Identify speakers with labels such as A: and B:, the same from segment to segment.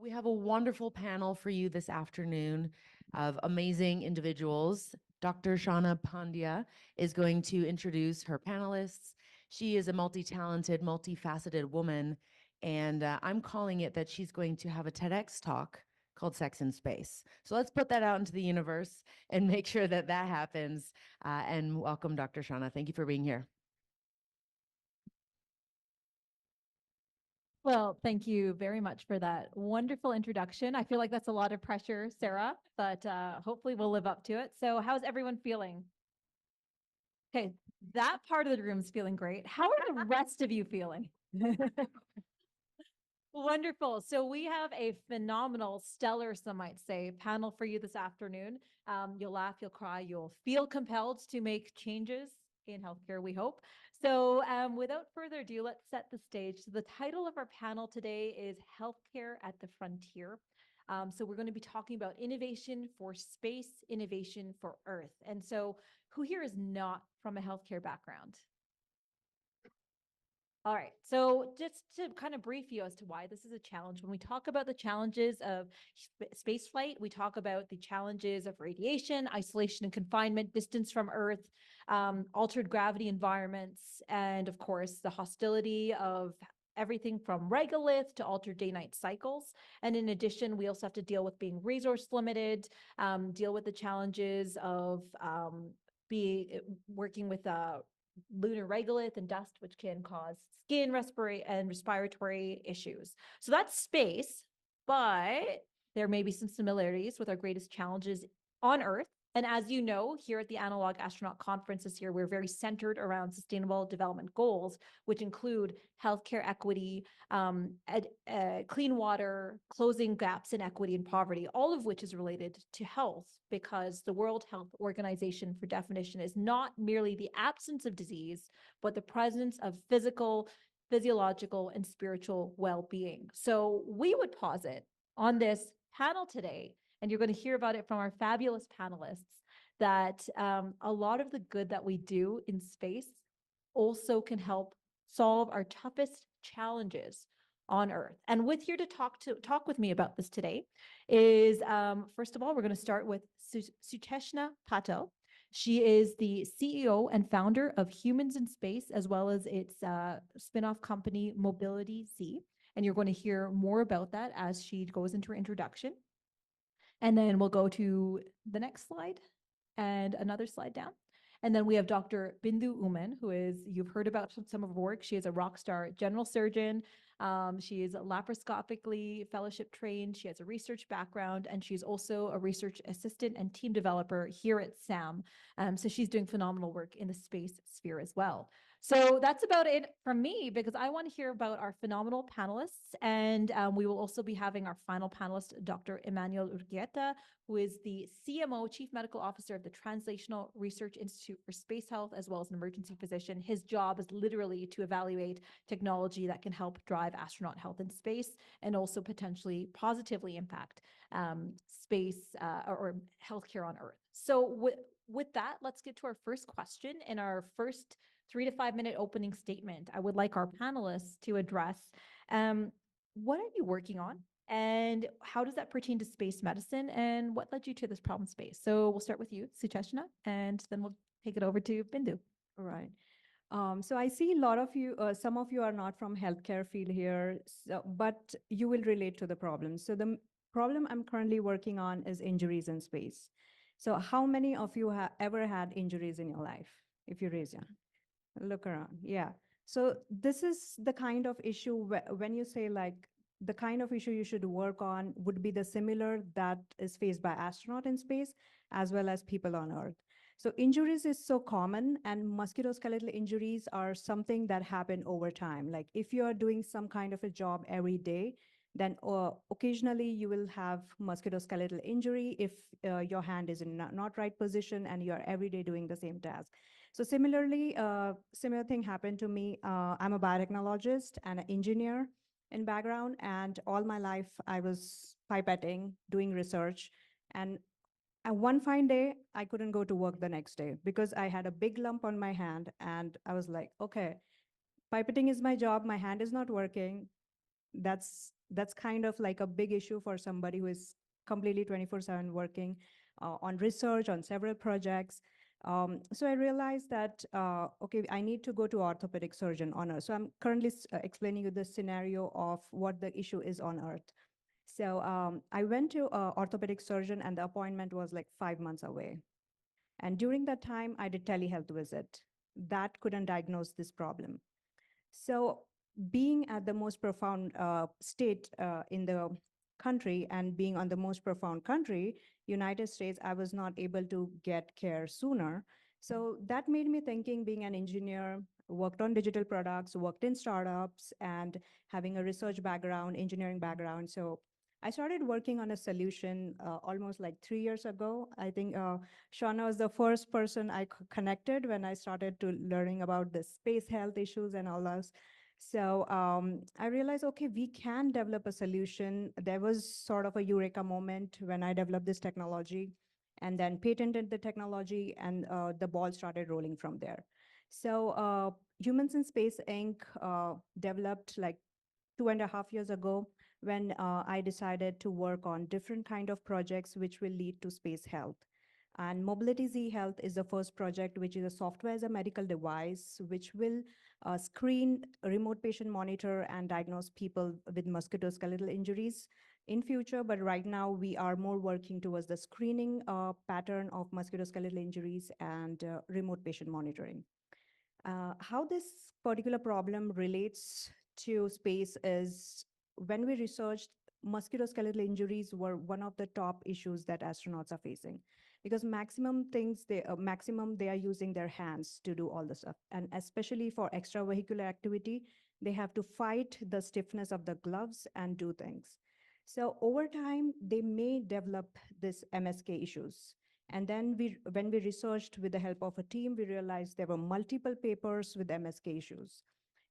A: We have a wonderful panel for you this afternoon of amazing individuals. Dr. Shauna Pandya is going to introduce her panelists. She is a multi-talented, multifaceted woman, and I'm calling it that she's going to have a TEDx talk called Sex in Space. So let's put that out into the universe and make sure that that happens. And welcome, Dr. Shauna. Thank you for being here.
B: Well, thank you very much for that wonderful introduction. I feel like that's a lot of pressure, Sarah, but hopefully we'll live up to it. So how's everyone feeling? Okay, that part of the room's feeling great. How are the rest of you feeling? Wonderful. So we have a phenomenal, stellar, some might say, panel for you this afternoon. You'll laugh, you'll cry, you'll feel compelled to make changes in healthcare, we hope. So without further ado, let's set the stage. So the title of our panel today is Healthcare at the Frontier. So we're going to be talking about innovation for space, innovation for Earth. And so who here is not from a healthcare background? All right. So just to kind of brief you as to why this is a challenge, when we talk about the challenges of space flight, we talk about the challenges of radiation, isolation and confinement, distance from Earth, altered gravity environments, and of course, the hostility of everything from regolith to altered day-night cycles. And in addition, we also have to deal with being resource limited, deal with the challenges of working with lunar regolith and dust, which can cause skin, respiratory issues. So that's space, but there may be some similarities with our greatest challenges on Earth. And as you know, here at the Analog Astronaut Conference this year, we're very centered around sustainable development goals, which include healthcare equity, clean water, closing gaps in equity and poverty, all of which is related to health, because the World Health Organization, for definition, is not merely the absence of disease, but the presence of physiological, and spiritual well-being. So we would posit on this panel today, and you're going to hear about it from our fabulous panelists, that a lot of the good that we do in space also can help solve our toughest challenges on Earth. And with here to talk with me about this today is, first of all, we're going to start with Sucheshna Patel. She is the CEO and founder of Humans in Space, as well as its spin-off company, Mobility Z. And you're going to hear more about that as she goes into her introduction. And then we'll go to the next slide and another slide down. And then we have Dr. Bindu Uman, who is, you've heard about some of her work. She is a rock star general surgeon. She is laparoscopically fellowship trained. She has a research background, and she's also a research assistant and team developer here at SAM. So she's doing phenomenal work in the space sphere as well. So that's about it from me, because I want to hear about our phenomenal panelists. And we will also be having our final panelist, Dr. Emmanuel Urquieta, who is the CMO, Chief Medical Officer of the Translational Research Institute for Space Health, as well as an emergency physician. His job is literally to evaluate technology that can help drive astronaut health in space, and also potentially positively impact space or healthcare on Earth. So with that, let's get to our first question in our first 3 to 5 minute opening statement. I would like our panelists to address what are you working on, and how does that pertain to space medicine, and what led you to this problem space? So we'll start with you, Sucheshna, and then we'll take it over to Bindu.
C: Right. So I see a lot of you, some of you are not from healthcare field here, but you will relate to the problem. So the problem I'm currently working on is injuries in space. So how many of you have ever had injuries in your life? If you raise your hand. Look around. Yeah. So this is the kind of issue when you say like the kind of issue you should work on would be the similar that is faced by astronaut in space as well as people on Earth. So injuries is so common, and musculoskeletal injuries are something that happen over time. Like if you are doing some kind of a job every day, then occasionally you will have musculoskeletal injury if your hand is in not right position and you are every day doing the same task. So similarly, similar thing happened to me. I'm a biotechnologist and an engineer in background, and all my life I was pipetting, doing research, and one fine day I couldn't go to work the next day because I had a big lump on my hand, and I was like, okay, pipetting is my job, my hand is not working. That's That's kind of like a big issue for somebody who is completely 24/7 working on research, on several projects. So I realized that, okay, I need to go to orthopedic surgeon on Earth. So I'm currently explaining you the scenario of what the issue is on Earth. So I went to a orthopedic surgeon and the appointment was like 5 months away. And during that time, I did telehealth visit. That couldn't diagnose this problem. So being at the most profound state in the country and being on the most profound country, United States, I was not able to get care sooner. So that made me thinking, being an engineer, worked on digital products, worked in startups, and having a research background, engineering background. So I started working on a solution almost like 3 years ago. I think Shauna was the first person I connected when I started to learning about the space health issues and all those. So I realized, okay, we can develop a solution. There was sort of a eureka moment when I developed this technology and then patented the technology, and the ball started rolling from there. So Humans in Space Inc. Developed like 2.5 years ago, when I decided to work on different kind of projects which will lead to space health. And Mobility Z Health is the first project, which is a software as a medical device, which will screen, remote patient monitor, and diagnose people with musculoskeletal injuries in future. But right now, we are more working towards the screening pattern of musculoskeletal injuries and remote patient monitoring. How this particular problem relates to space is, when we researched, musculoskeletal injuries were one of the top issues that astronauts are facing, because maximum they are using their hands to do all the stuff, and especially for extravehicular activity, they have to fight the stiffness of the gloves and do things. So over time, they may develop this MSK issues. And then when we researched with the help of a team, we realized there were multiple papers with MSK issues.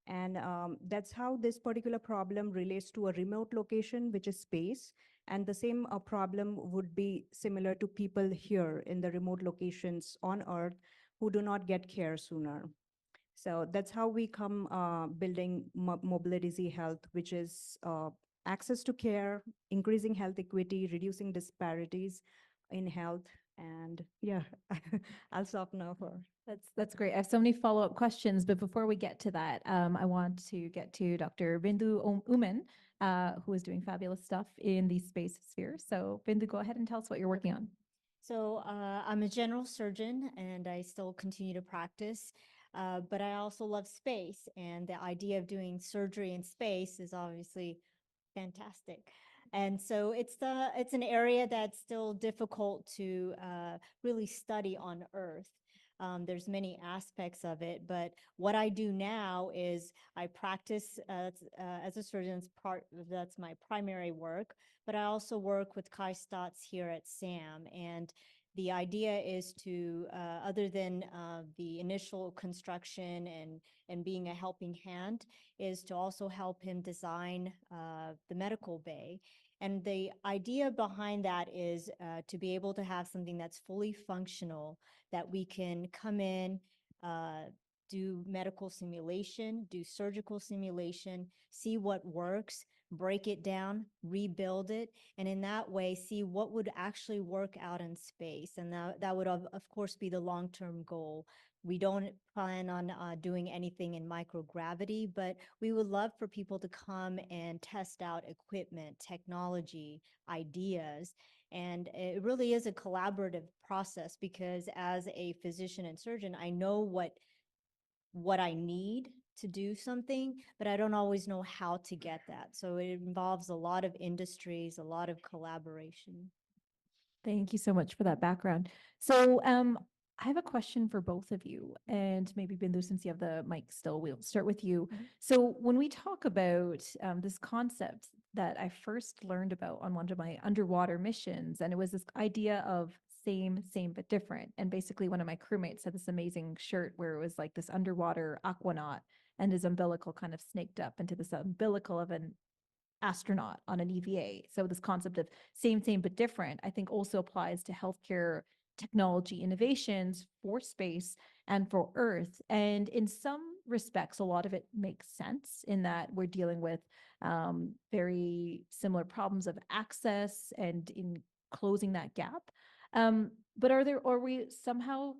C: And that's how this particular problem relates to a remote location, which is space. And the same problem would be similar to people here in the remote locations on Earth who do not get care sooner. So that's how we come building Mobility Z Health, which is access to care, increasing health equity, reducing disparities in health. And yeah, I'll stop now for.
B: That's great. I have so many follow-up questions, but before we get to that, I want to get to Dr. Bindu Uman, who is doing fabulous stuff in the space sphere. So Bindu, go ahead and tell us what you're working on.
D: So I'm a general surgeon and I still continue to practice, but I also love space, and the idea of doing surgery in space is obviously fantastic. And so it's an area that's still difficult to really study on Earth. There's many aspects of it, but what I do now is I practice as a surgeon. That's my primary work, but I also work with Kai Stotts here at SAM. And the idea is to, other than the initial construction and being a helping hand, is to also help him design the medical bay. And the idea behind that is to be able to have something that's fully functional, that we can come in, do medical simulation, do surgical simulation, see what works, break it down, rebuild it, and in that way see what would actually work out in space. And that would of course be the long-term goal. We don't plan on doing anything in microgravity, but we would love for people to come and test out equipment, technology, ideas. And it really is a collaborative process, because as a physician and surgeon, I know what I need to do something, but I don't always know how to get that. So it involves a lot of industries, a lot of collaboration.
B: Thank you so much for that background. So I have a question for both of you, and maybe Bindu, since you have the mic still, we'll start with you. So when we talk about this concept that I first learned about on one of my underwater missions, and it was this idea of same, but different. And basically one of my crewmates had this amazing shirt where it was like this underwater aquanaut, and his umbilical kind of snaked up into this umbilical of an astronaut on an EVA. So this concept of same, but different, I think also applies to healthcare technology innovations for space and for Earth. And in some respects, a lot of it makes sense in that we're dealing with very similar problems of access and in closing that gap. But are we somehow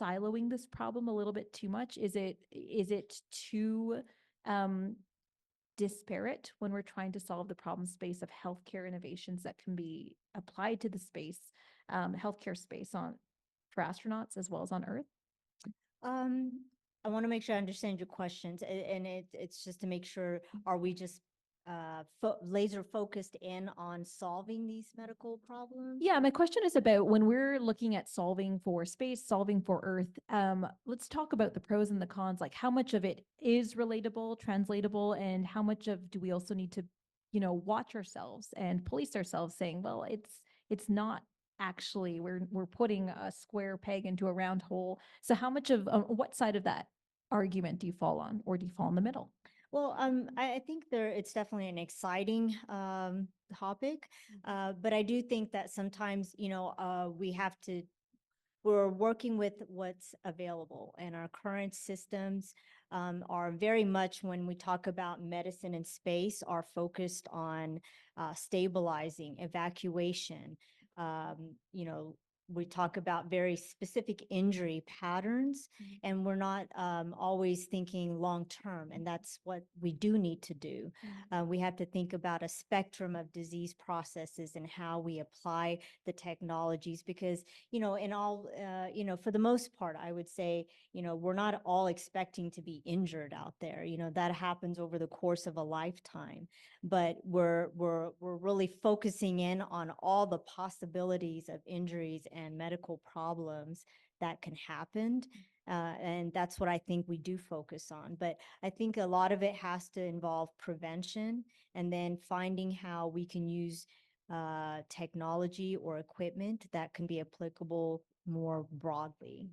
B: siloing this problem a little bit too much? Is it too disparate when we're trying to solve the problem space of healthcare innovations that can be applied to the space, healthcare space for astronauts as well as on Earth?
D: Um, I want to make sure I understand your questions, and it's just to make sure, are we just laser focused in on solving these medical problems?
B: Yeah, my question is about when we're looking at solving for space, solving for Earth, let's talk about the pros and the cons, like how much of it is relatable, translatable, and how much of do we also need to, watch ourselves and police ourselves saying, well, it's not actually, we're putting a square peg into a round hole. So how much of what side of that argument do you fall on, or do you fall in the middle?
D: Well, I think it's definitely an exciting topic, but I do think that sometimes, we're working with what's available, and our current systems are very much, when we talk about medicine and space, are focused on stabilizing, evacuation. We talk about very specific injury patterns, and we're not always thinking long term, and that's what we do need to do. We have to think about a spectrum of disease processes and how we apply the technologies, because for the most part, I would say, we're not all expecting to be injured out there. That happens over the course of a lifetime, but we're really focusing in on all the possibilities of injuries and medical problems that can happen. And that's what I think we do focus on. But I think a lot of it has to involve prevention, and then finding how we can use technology or equipment that can be applicable more broadly.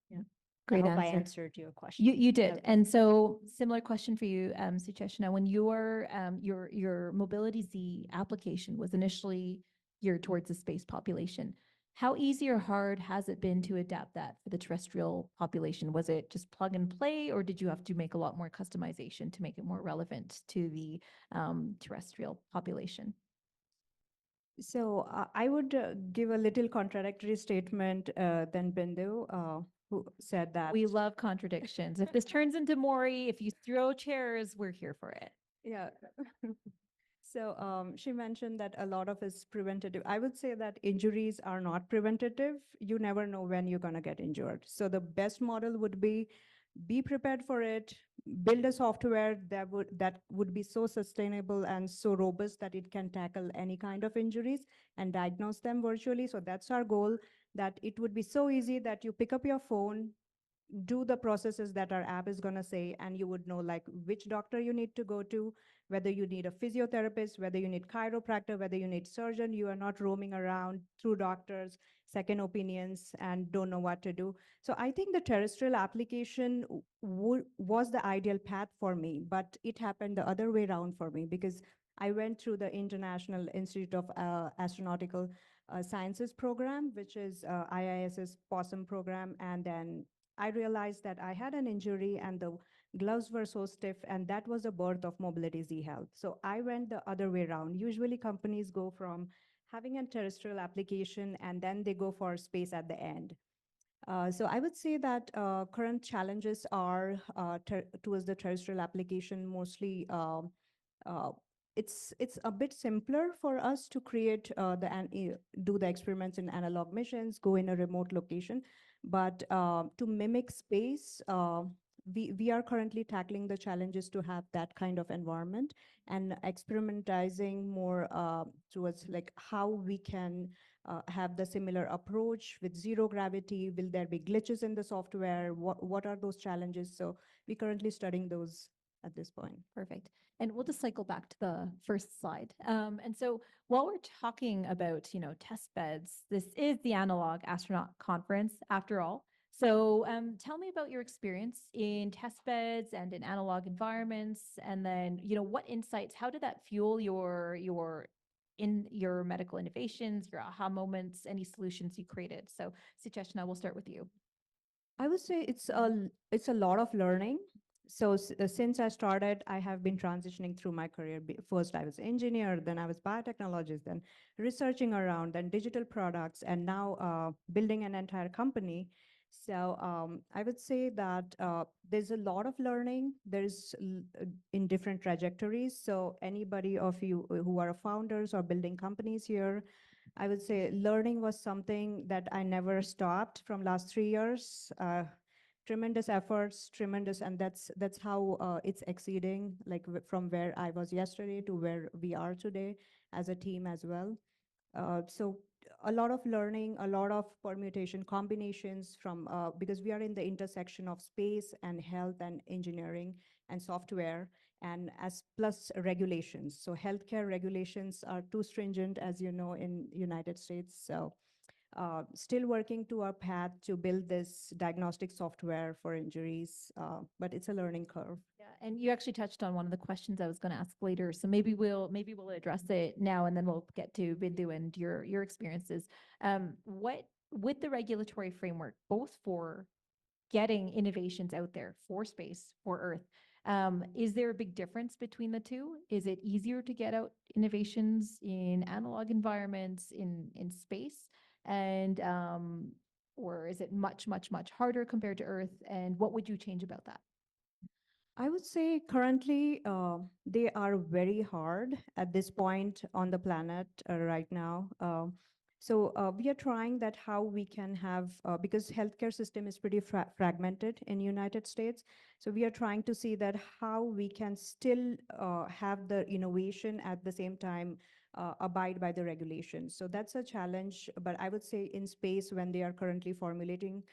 D: Yeah.
B: Great
D: I hope I
B: answer.
D: answered your question.
B: You did.
D: Okay.
B: And so similar question for you, Sucheshna, when your Mobility Z application was initially geared towards the space population, how easy or hard has it been to adapt that for the terrestrial population? Was it just plug and play, or did you have to make a lot more customization to make it more relevant to the terrestrial population?
C: So I would give a little contradictory statement than Bindu, who said that.
B: We love contradictions. If this turns into Maury, if you throw chairs, we're here for it.
C: Yeah. So she mentioned that a lot of is preventative. I would say that injuries are not preventative. You never know when you're going to get injured. So the best model would be prepared for it, build a software that would be so sustainable and so robust that it can tackle any kind of injuries and diagnose them virtually. So that's our goal, that it would be so easy that you pick up your phone, do the processes that our app is going to say, and you would know like which doctor you need to go to, whether you need a physiotherapist, whether you need chiropractor, whether you need surgeon. You are not roaming around through doctors, second opinions, and don't know what to do. So I think the terrestrial application was the ideal path for me, but it happened the other way around for me, because I went through the International Institute of Astronautical Sciences program, which is IIS's POSSUM program, and then I realized that I had an injury and the gloves were so stiff, and that was the birth of Mobility Z Health. So I went the other way around. Usually companies go from having a terrestrial application and then they go for space at the end. So I would say that current challenges are towards the terrestrial application mostly. It's a bit simpler for us to create do the experiments in analog missions, go in a remote location, but to mimic space, we are currently tackling the challenges to have that kind of environment and experimentizing more towards like how we can have the similar approach with zero gravity. Will there be glitches in the software? What are those challenges? So we're currently studying those at this point.
B: Perfect. And we'll just cycle back to the first slide. And so while we're talking about, test beds, this is the Analog Astronaut Conference after all. So tell me about your experience in test beds and in analog environments. And then, what insights, how did that fuel your medical innovations, your aha moments, any solutions you created? So Sucheshna, we'll start with you.
C: I would say it's a lot of learning. Since I started, I have been transitioning through my career. First, I was engineer, then I was biotechnologist, then researching around, then digital products, and now building an entire company. So I would say that there's a lot of learning. In different trajectories. So anybody of you who are founders or building companies here, I would say learning was something that I never stopped from last 3 years. Tremendous efforts, tremendous, and that's how it's exceeding, like from where I was yesterday to where we are today as a team as well. So a lot of learning, a lot of permutation combinations from because we are in the intersection of space and health and engineering and software and as plus regulations. So healthcare regulations are too stringent, as you know, in United States. So still working to our path to build this diagnostic software for injuries, but it's a learning curve.
B: Yeah, and you actually touched on one of the questions I was going to ask later. So maybe we'll address it now, and then we'll get to Bindu and your experiences. What with the regulatory framework, both for getting innovations out there for space, for Earth, is there a big difference between the two? Is it easier to get out innovations in analog environments in space, and or is it much harder compared to Earth? And what would you change about that?
C: I would say currently they are very hard at this point on the planet right now. We are trying that how we can have, because healthcare system is pretty fragmented in United States. So we are trying to see that how we can still have the innovation at the same time abide by the regulations. So that's a challenge. But I would say in space, when they are currently formulating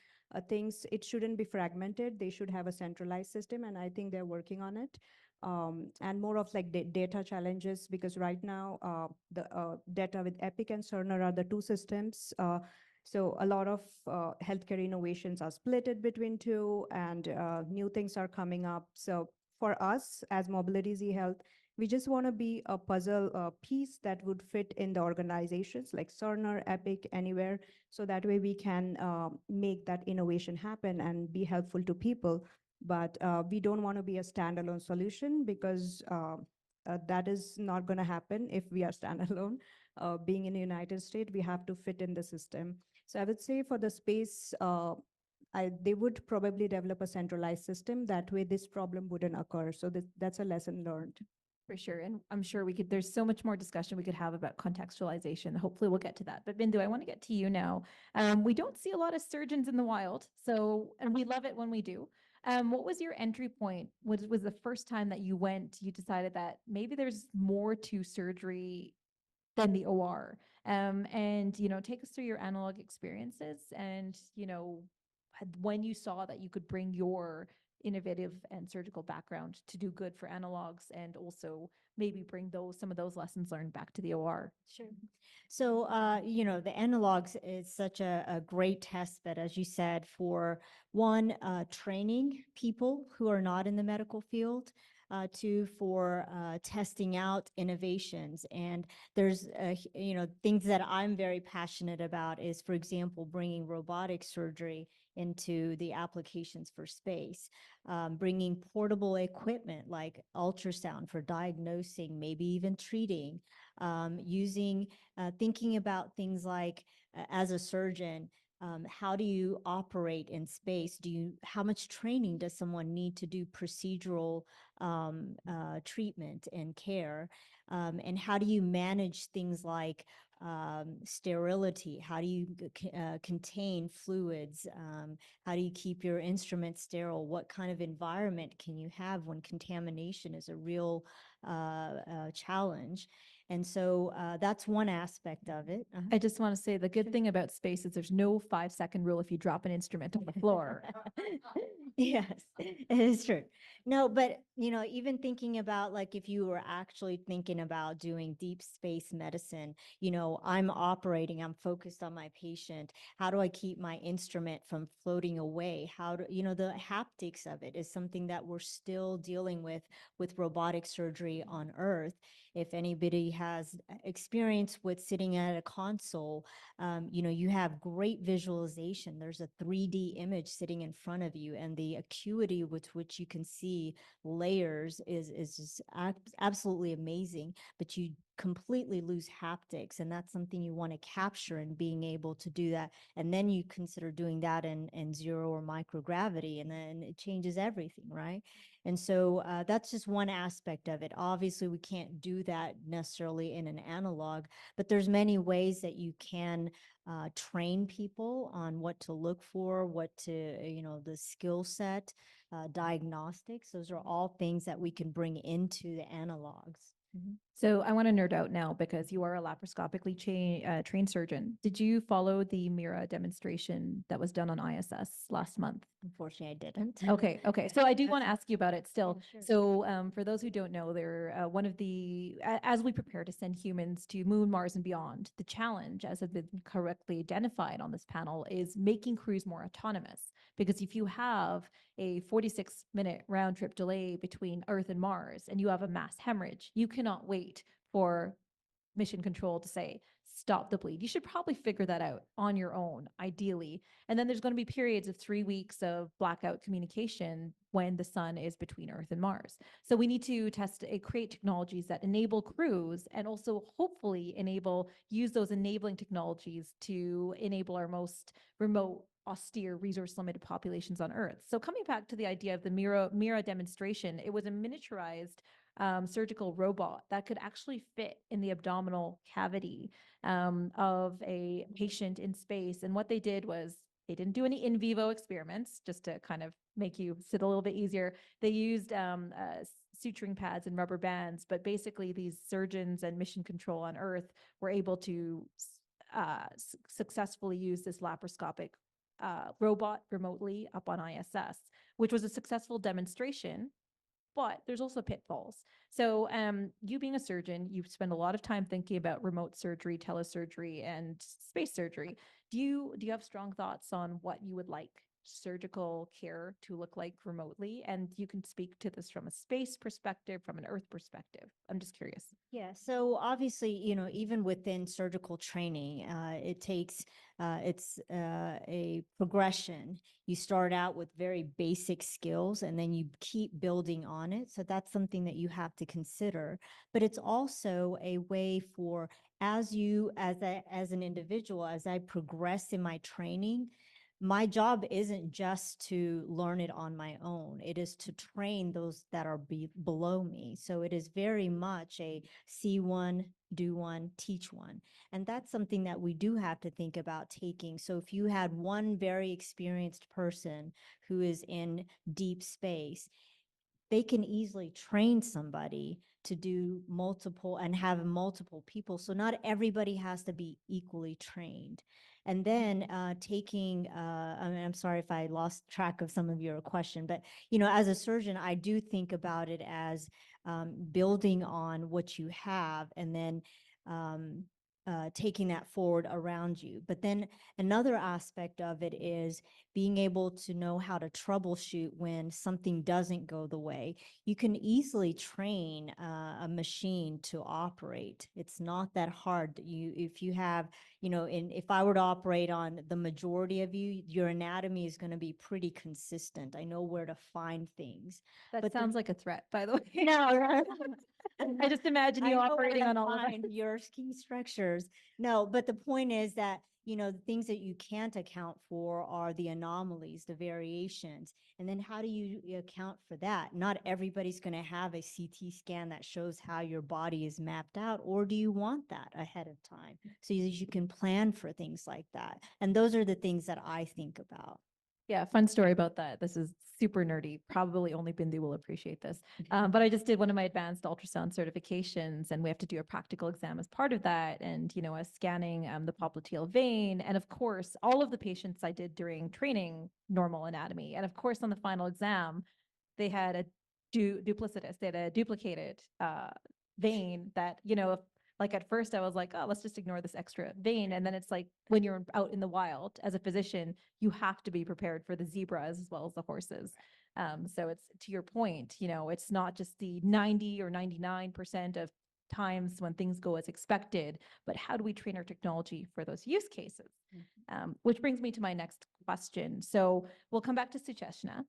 C: things, it shouldn't be fragmented. They should have a centralized system, and I think they're working on it. And more of like data challenges, because right now the data with Epic and Cerner are the two systems. So a lot of healthcare innovations are splitted between two, and new things are coming up. So for us as Mobility Z Health, we just want to be a puzzle piece that would fit in the organizations like Cerner, Epic, anywhere, so that way we can make that innovation happen and be helpful to people. But we don't want to be a standalone solution, because that is not going to happen if we are standalone. Being in the United States, we have to fit in the system. So I would say for the space, they would probably develop a centralized system. That way this problem wouldn't occur. So that's a lesson learned.
B: For sure. And I'm sure there's so much more discussion we could have about contextualization. Hopefully we'll get to that. But Bindu, I want to get to you now. We don't see a lot of surgeons in the wild, and we love it when we do. What was your entry point? What was the first time that you decided that maybe there's more to surgery than the OR? And, take us through your analog experiences and, when you saw that you could bring your innovative and surgical background to do good for analogs, and also maybe bring some of those lessons learned back to the OR.
D: Sure. So, the analogs is such a great test bed, as you said, for one, training people who are not in the medical field, two, for testing out innovations. And there's, things that I'm very passionate about is, for example, bringing robotic surgery into the applications for space, bringing portable equipment like ultrasound for diagnosing, maybe even treating, thinking about things like, as a surgeon, how do you operate in space? How much training does someone need to do procedural treatment and care? And how do you manage things like sterility? How do you contain fluids? How do you keep your instruments sterile? What kind of environment can you have when contamination is a real challenge? And so that's one aspect of it.
B: I just want to say the good thing about space is there's no 5-second rule if you drop an instrument on the floor.
D: Yes, it is true. No, but even thinking about like if you were actually thinking about doing deep space medicine, I'm operating, I'm focused on my patient. How do I keep my instrument from floating away? The haptics of it is something that we're still dealing with robotic surgery on Earth. If anybody has experience with sitting at a console, you have great visualization. There's a 3D image sitting in front of you, and the acuity with which you can see layers is just absolutely amazing, but you completely lose haptics, and that's something you want to capture, and being able to do that. And then you consider doing that in zero or microgravity, and then it changes everything, right? And so that's just one aspect of it. Obviously, we can't do that necessarily in an analog, but there's many ways that you can train people on what to look for, the skill set, diagnostics. Those are all things that we can bring into the analogs.
B: So I want to nerd out now because you are a laparoscopically trained surgeon. Did you follow the Mira demonstration that was done on ISS last month?
D: Unfortunately, I didn't.
B: Okay. So I do want to ask you about it still.
D: Yeah, sure.
B: So for those who don't know, one of as we prepare to send humans to Moon, Mars, and beyond, the challenge, as has been correctly identified on this panel, is making crews more autonomous. Because if you have a 46-minute round trip delay between Earth and Mars, and you have a mass hemorrhage, you cannot wait for mission control to say, stop the bleed. You should probably figure that out on your own, ideally. And then there's going to be periods of 3 weeks of blackout communication when the sun is between Earth and Mars. So we need to create technologies that enable crews, and also hopefully use those enabling technologies to enable our most remote, austere, resource-limited populations on Earth. So coming back to the idea of the Mira demonstration, it was a miniaturized surgical robot that could actually fit in the abdominal cavity of a patient in space. And what they did was they didn't do any in vivo experiments, just to kind of make you sit a little bit easier. They used suturing pads and rubber bands, but basically these surgeons and mission control on Earth were able to successfully use this laparoscopic robot remotely up on ISS, which was a successful demonstration. But there's also pitfalls. So you being a surgeon, you spend a lot of time thinking about remote surgery, telesurgery, and space surgery. Do you have strong thoughts on what you would like surgical care to look like remotely? And you can speak to this from a space perspective, from an Earth perspective. I'm just curious.
D: Yeah, so obviously, even within surgical training, it's a progression. You start out with very basic skills, and then you keep building on it. So that's something that you have to consider. But it's also a way for, as an individual, as I progress in my training, my job isn't just to learn it on my own. It is to train those that are below me. So it is very much a see one, do one, teach one. And that's something that we do have to think about taking. So if you had one very experienced person who is in deep space, they can easily train somebody to do multiple and have multiple people. So not everybody has to be equally trained. And then I'm sorry if I lost track of some of your question, but as a surgeon, I do think about it as building on what you have, and then taking that forward around you. But then another aspect of it is being able to know how to troubleshoot when something doesn't go the way. You can easily train a machine to operate. It's not that hard. If you have, if I were to operate on the majority of you, your anatomy is going to be pretty consistent. I know where to find things.
B: That sounds like a threat, by the way.
D: No,
B: I just imagine you operating on all of it.
D: your key structures. No, but the point is that, the things that you can't account for are the anomalies, the variations. And then how do you account for that? Not everybody's going to have a CT scan that shows how your body is mapped out, or do you want that ahead of time so that you can plan for things like that? And those are the things that I think about.
B: Yeah, fun story about that. This is super nerdy. Probably only Bindi will appreciate this. But I just did one of my advanced ultrasound certifications, and we have to do a practical exam as part of that. And, I was scanning the popliteal vein. And of course, all of the patients I did during training, normal anatomy. And of course, on the final exam, they had a duplicitous. They had a duplicated vein that, if, like at first I was like, oh, let's just ignore this extra vein. And then it's like when you're out in the wild as a physician, you have to be prepared for the zebras as well as the horses. So it's to your point, it's not just the 90 or 99% of times when things go as expected, but how do we train our technology for those use cases? Which brings me to my next question. So we'll come back to Sucheshna.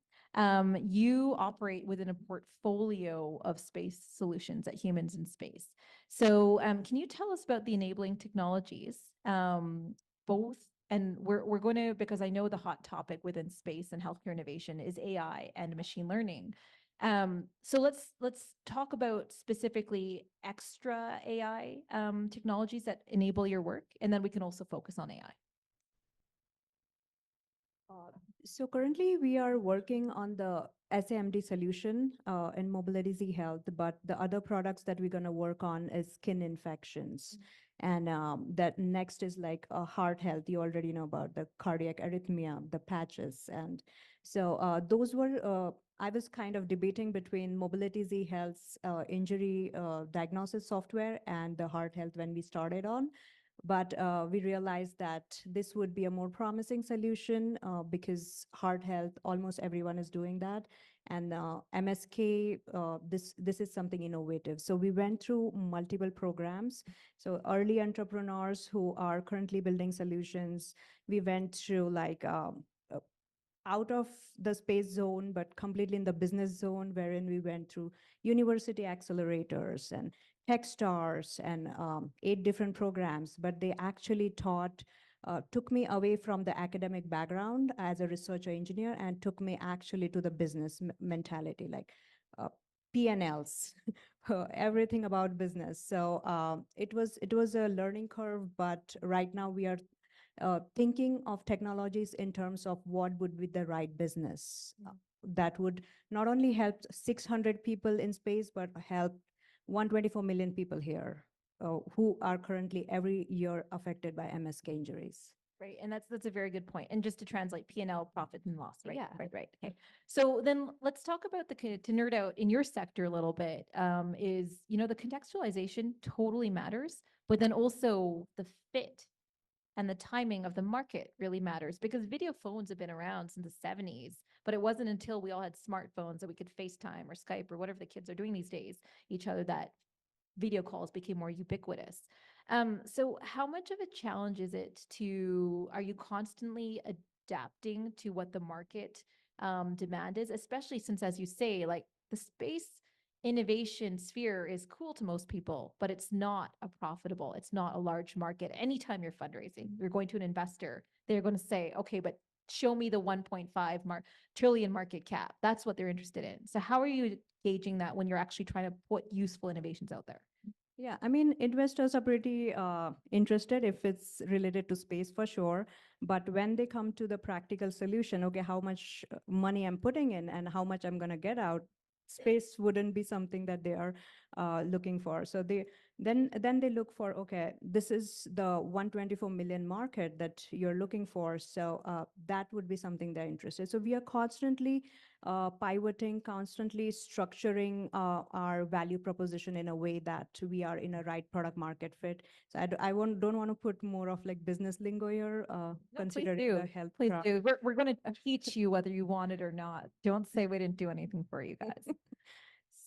B: You operate within a portfolio of space solutions at Humans in Space. So can you tell us about the enabling technologies, both, and we're going to, because I know the hot topic within space and healthcare innovation is AI and machine learning. So let's talk about specifically extra AI technologies that enable your work, and then we can also focus on AI.
C: So currently we are working on the SAMD solution in mobility Z health, but the other products that we're going to work on is skin infections. And that next is like heart health. You already know about the cardiac arrhythmia, the patches. And so those were, I was kind of debating between mobility Z health's injury diagnosis software and the heart health when we started on. But we realized that this would be a more promising solution because heart health, almost everyone is doing that. And MSK, this is something innovative. So we went through multiple programs. So early entrepreneurs who are currently building solutions, we went through like out of the space zone, but completely in the business zone, wherein we went through university accelerators and Techstars and 8 different programs, but they actually took me away from the academic background as a researcher engineer and took me actually to the business mentality, like P&Ls, everything about business. So it was a learning curve, but right now we are thinking of technologies in terms of what would be the right business that would not only help 600 people in space, but help 124 million people here who are currently every year affected by MSK injuries.
B: Right, and that's a very good point. And just to translate P&L, profit and loss, right?
C: Yeah.
B: Right. Okay. So then let's talk about to nerd out in your sector a little bit, is, the contextualization totally matters, but then also the fit and the timing of the market really matters, because video phones have been around since the 70s, but it wasn't until we all had smartphones that we could FaceTime or Skype or whatever the kids are doing these days, each other, that video calls became more ubiquitous. So how much of a challenge is it are you constantly adapting to what the market demand is, especially since, as you say, like the space innovation sphere is cool to most people, but it's not it's not a large market. Anytime you're fundraising, you're going to an investor, they're going to say, okay, but show me the 1.5 trillion market cap. That's what they're interested in. So how are you gauging that when you're actually trying to put useful innovations out there?
C: Yeah, I mean, investors are pretty interested if it's related to space for sure. But when they come to the practical solution, okay, how much money I'm putting in and how much I'm going to get out, space wouldn't be something that they are looking for. So then they look for, okay, this is the 124 million market that you're looking for. So that would be something they're interested. So we are constantly pivoting, constantly structuring our value proposition in a way that we are in a right product market fit. So don't want to put more of like business lingo here, considering the health.
B: Please do. We're going to teach you whether you want it or not. Don't say we didn't do anything for you guys.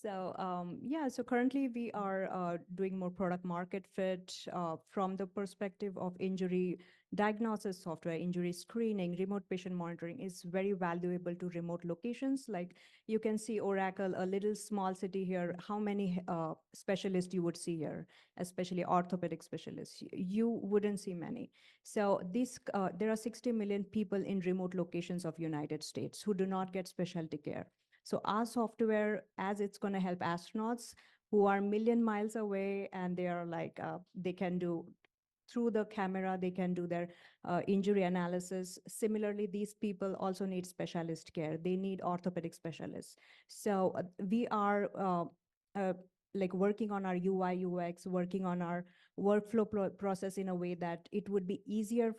C: So yeah, so currently we are doing more product market fit from the perspective of injury diagnosis software, injury screening, remote patient monitoring is very valuable to remote locations. Like you can see Oracle, a little small city here, how many specialists you would see here, especially orthopedic specialists. You wouldn't see many. So there are 60 million people in remote locations of United States who do not get specialty care. So our software, as it's going to help astronauts who are million miles away, and they are like, they can do through the camera, they can do their injury analysis. Similarly, these people also need specialist care. They need orthopedic specialists. So we are like working on our UI, UX, working on our workflow process in a way that it would be easier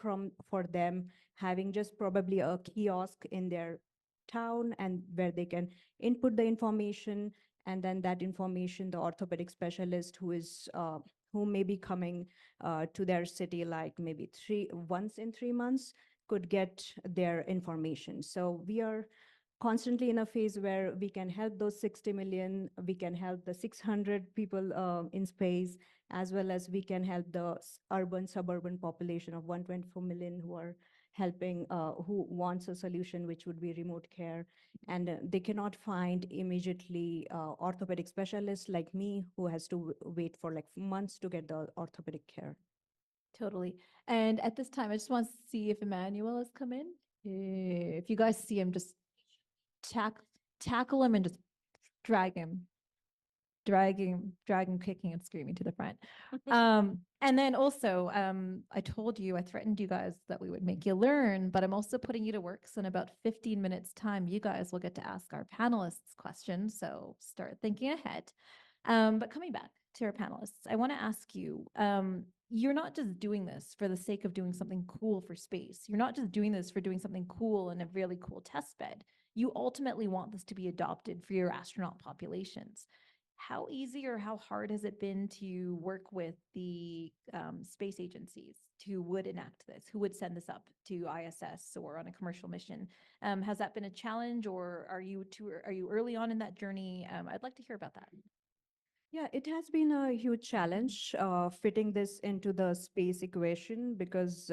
C: for them having just probably a kiosk in their town, and where they can input the information, and then that information, the orthopedic specialist who may be coming to their city like maybe once in 3 months could get their information. So we are constantly in a phase where we can help those 60 million, we can help the 600 people in space, as well as we can help the urban suburban population of 124 million who are helping, who wants a solution which would be remote care. And they cannot find immediately orthopedic specialists like me who has to wait for like months to get the orthopedic care.
B: Totally. And at this time, I just want to see if Emmanuel has come in. If you guys see him, just tackle him and just drag him, kicking and screaming to the front. And then also, I told you, I threatened you guys that we would make you learn, but I'm also putting you to work. So in about 15 minutes time, you guys will get to ask our panelists questions. So start thinking ahead. But coming back to our panelists, I want to ask you, you're not just doing this for the sake of doing something cool for space. You're not just doing this for doing something cool in a really cool test bed. You ultimately want this to be adopted for your astronaut populations. How easy or how hard has it been to work with the space agencies who would enact this, who would send this up to ISS or on a commercial mission? Has that been a challenge, or are you early on in that journey? I'd like to hear about that.
C: Yeah, it has been a huge challenge fitting this into the space equation because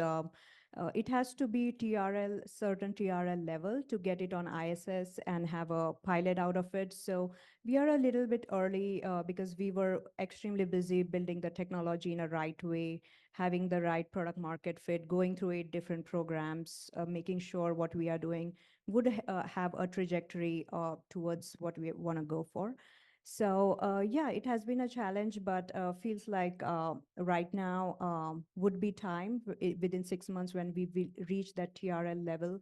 C: it has to be TRL, certain TRL level to get it on ISS and have a pilot out of it. So we are a little bit early because we were extremely busy building the technology in a right way, having the right product market fit, going through 8 different programs, making sure what we are doing would have a trajectory towards what we want to go for. So yeah, it has been a challenge, but feels like right now would be time within 6 months when we will reach that TRL level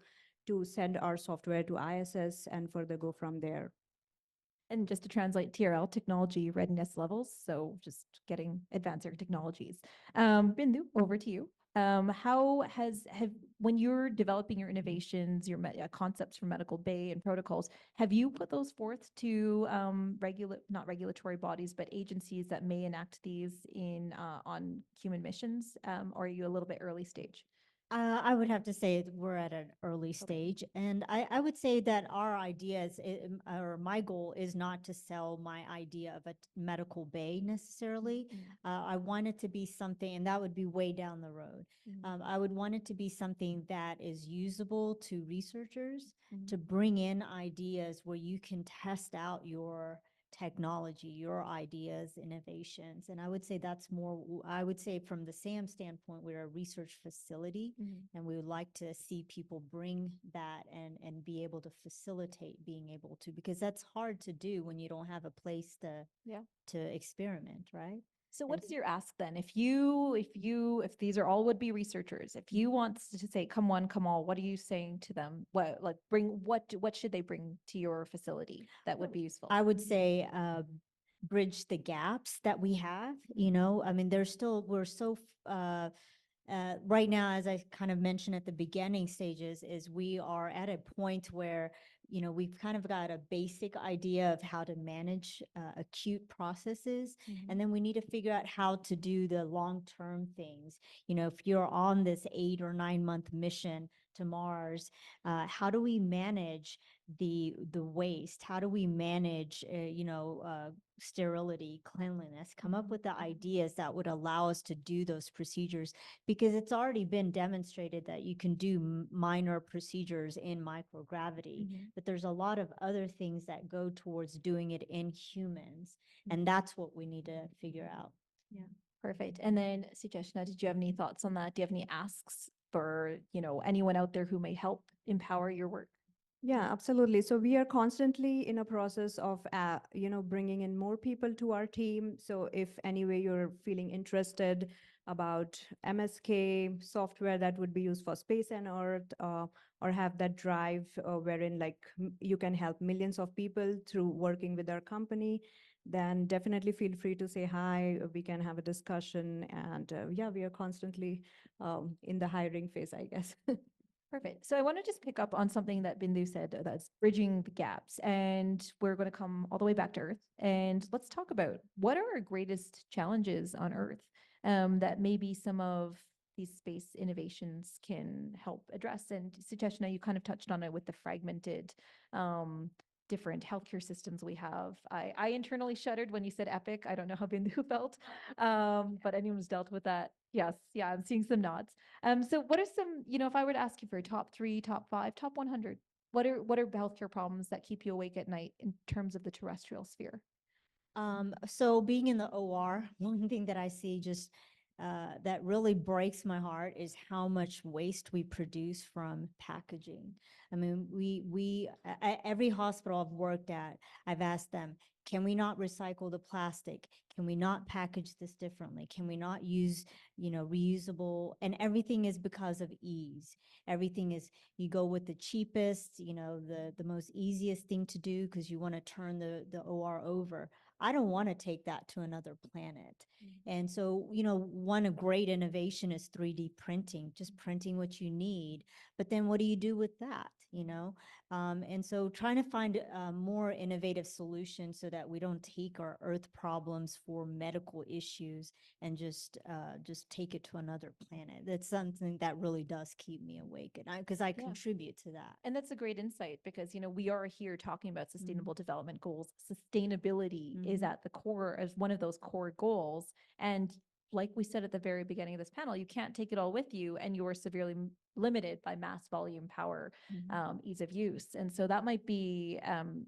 C: to send our software to ISS and further go from there.
B: And just to translate TRL, technology readiness levels, so just getting advanced technologies. Bindu, over to you. How have when you're developing your innovations, your concepts for medical bay and protocols, have you put those forth to not regulatory bodies, but agencies that may enact these in on human missions, or are you a little bit early stage?
D: I would have to say we're at an early stage, and I would say that our ideas, or my goal is not to sell my idea of a medical bay necessarily. I want it to be something, and that would be way down the road. I would want it to be something that is usable to researchers to bring in ideas where you can test out your technology, your ideas, innovations. And I would say that's more, I would say from the SAM standpoint, we're a research facility, and we would like to see people bring that and be able to facilitate being able to, because that's hard to do when you don't have a place to experiment, right?
B: So what is your ask then? If these are all would be researchers, if you want to say, come one, come all, what are you saying to them? What should they bring to your facility that would be useful?
D: I would say bridge the gaps that we have, I mean, we're so right now, as I kind of mentioned at the beginning stages, is we are at a point where, we've kind of got a basic idea of how to manage acute processes. And then we need to figure out how to do the long-term things. If you're on this 8 or 9 month mission to Mars, how do we manage the waste? How do we manage, sterility, cleanliness? Come up with the ideas that would allow us to do those procedures, because it's already been demonstrated that you can do minor procedures in microgravity, but there's a lot of other things that go towards doing it in humans, and that's what we need to figure out.
B: Yeah, perfect. And then Sujeshna, did you have any thoughts on that? Do you have any asks for, anyone out there who may help empower your work?
C: Yeah, absolutely. So we are constantly in a process of, bringing in more people to our team. So if anyway you're feeling interested about MSK software that would be used for space and Earth, or have that drive wherein like you can help millions of people through working with our company, then definitely feel free to say hi. We can have a discussion, and yeah, we are constantly in the hiring phase, I guess.
B: Perfect. So I want to just pick up on something that Bindu said, that's bridging the gaps. And we're going to come all the way back to Earth. And let's talk about what are our greatest challenges on Earth that maybe some of these space innovations can help address. And Sucheshna, you kind of touched on it with the fragmented different healthcare systems we have. I internally shuddered when you said epic. I don't know how Bindu felt, but anyone who's dealt with that, yes, yeah, I'm seeing some nods. So what are some, if I were to ask you for a top 3, top 5, top 100, what are healthcare problems that keep you awake at night in terms of the terrestrial sphere?
D: So being in the OR, one thing that I see just that really breaks my heart is how much waste we produce from packaging. I mean, every hospital I've worked at, I've asked them, can we not recycle the plastic? Can we not package this differently? Can we not use, reusable? And everything is because of ease. Everything is, you go with the cheapest, the most easiest thing to do because you want to turn the OR over. I don't want to take that to another planet. And so, one great innovation is 3D printing, just printing what you need. But then what do you do with that, And so trying to find more innovative solutions so that we don't take our Earth problems for medical issues and just take it to another planet. That's something that really does keep me awake. And because I
B: Yeah.
D: contribute to that.
B: And that's a great insight because, we are here talking about sustainable development goals. Sustainability is at the core as one of those core goals. And like we said at the very beginning of this panel, you can't take it all with you and you are severely limited by mass volume power, ease of use. And so that might be,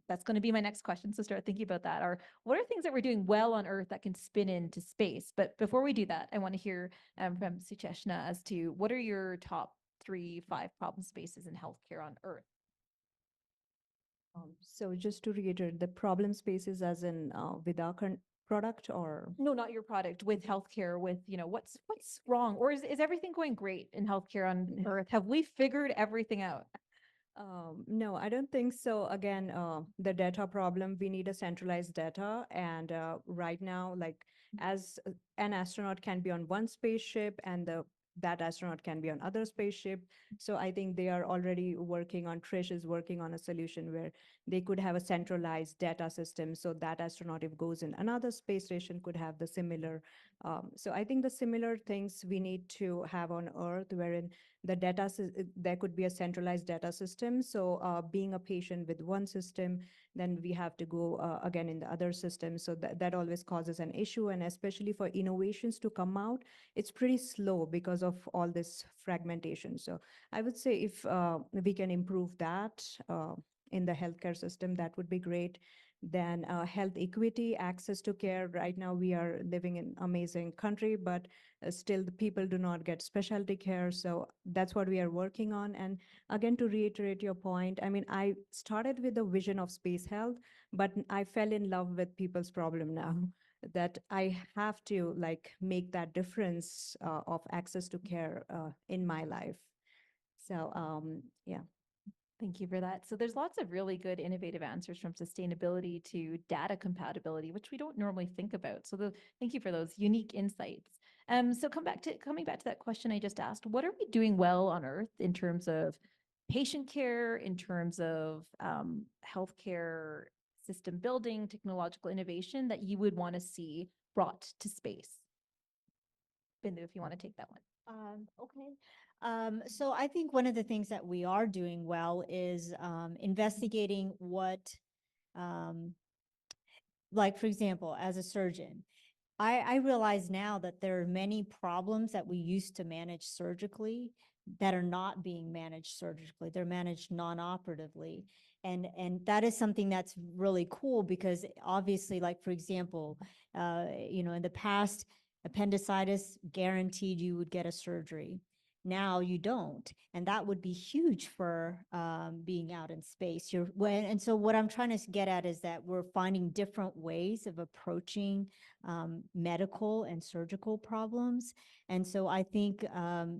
B: that's going to be my next question. So start thinking about that. What are things that we're doing well on Earth that can spin into space? But before we do that, I want to hear from Sucheshna as to what are your top 3, 5 problem spaces in healthcare on Earth?
C: So just to reiterate, the problem spaces as in with our current product or?
B: No, not your product, with healthcare, with, what's wrong? Or is everything going great in healthcare on Earth? Have we figured everything out?
C: No, I don't think so. Again, the data problem, we need a centralized data. And right now, like as an astronaut can be on one spaceship and that astronaut can be on other spaceship. So I think they are already working on, Trish is working on a solution where they could have a centralized data system. So that astronaut, if goes in another space station, could have the similar. So I think the similar things we need to have on Earth, wherein the there could be a centralized data system. So being a patient with one system, then we have to go again in the other system. So that always causes an issue. And especially for innovations to come out, it's pretty slow because of all this fragmentation. So I would say if we can improve that in the healthcare system, that would be great. Then health equity, access to care. Right now, we are living in amazing country, but still the people do not get specialty care. So that's what we are working on. And again, to reiterate your point, I mean, I started with the vision of space health, but I fell in love with people's problem now that I have to like make that difference of access to care in my life. So yeah.
B: Thank you for that. So there's lots of really good innovative answers from sustainability to data compatibility, which we don't normally think about. So thank you for those unique insights. So coming back to that question I just asked, what are we doing well on Earth in terms of patient care, in terms of healthcare system building, technological innovation that you would want to see brought to space? Bindu, if you want to take that one.
D: Okay. So I think one of the things that we are doing well is investigating what, like, for example, as a surgeon, I realize now that there are many problems that we used to manage surgically that are not being managed surgically. They're managed non-operatively. And that is something that's really cool because obviously, like, for example, in the past, appendicitis guaranteed you would get a surgery. Now you don't. And that would be huge for being out in space. And so what I'm trying to get at is that we're finding different ways of approaching medical and surgical problems. And so I think